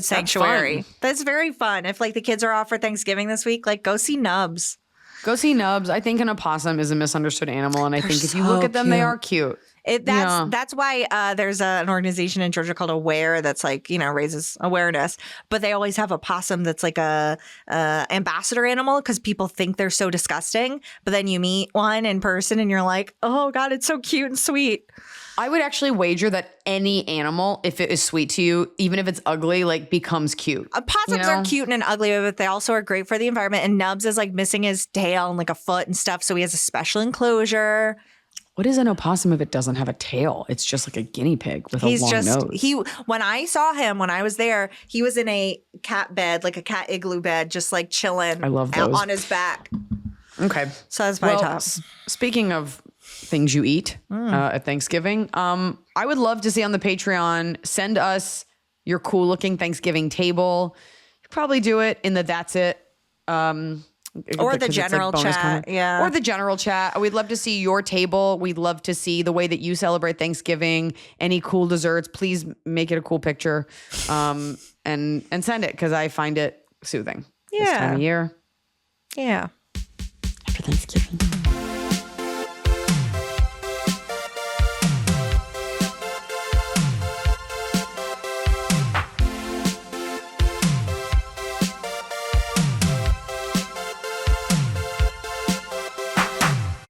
sanctuary. That's very fun. If like the kids are off for Thanksgiving this week, like go see Nubs. Go see Nubs. I think an opossum is a misunderstood animal. And I think if you look at them, they are cute. That's why there's an organization in Georgia called Aware that's like, you know, raises awareness. But they always have a possum that's like a ambassador animal because people think they're so disgusting. But then you meet one in person and you're like, oh God, it's so cute and sweet. I would actually wager that any animal, if it is sweet to you, even if it's ugly, like becomes cute. Possums are cute and ugly, but they also are great for the environment. And Nubs is like missing his tail and like a foot and stuff. So he has a special enclosure. What is an opossum if it doesn't have a tail? It's just like a guinea pig with a long nose. When I saw him, when I was there, he was in a cat bed, like a cat igloo bed, just like chilling. I love those. On his back. Okay. So that's my top. Speaking of things you eat at Thanksgiving, I would love to see on the Patreon, send us your cool looking Thanksgiving table. You probably do it in the That's It. Or the general chat. Yeah. Or the general chat. We'd love to see your table. We'd love to see the way that you celebrate Thanksgiving. Any cool desserts. Please make it a cool picture and send it because I find it soothing this time of year. Yeah. After Thanksgiving.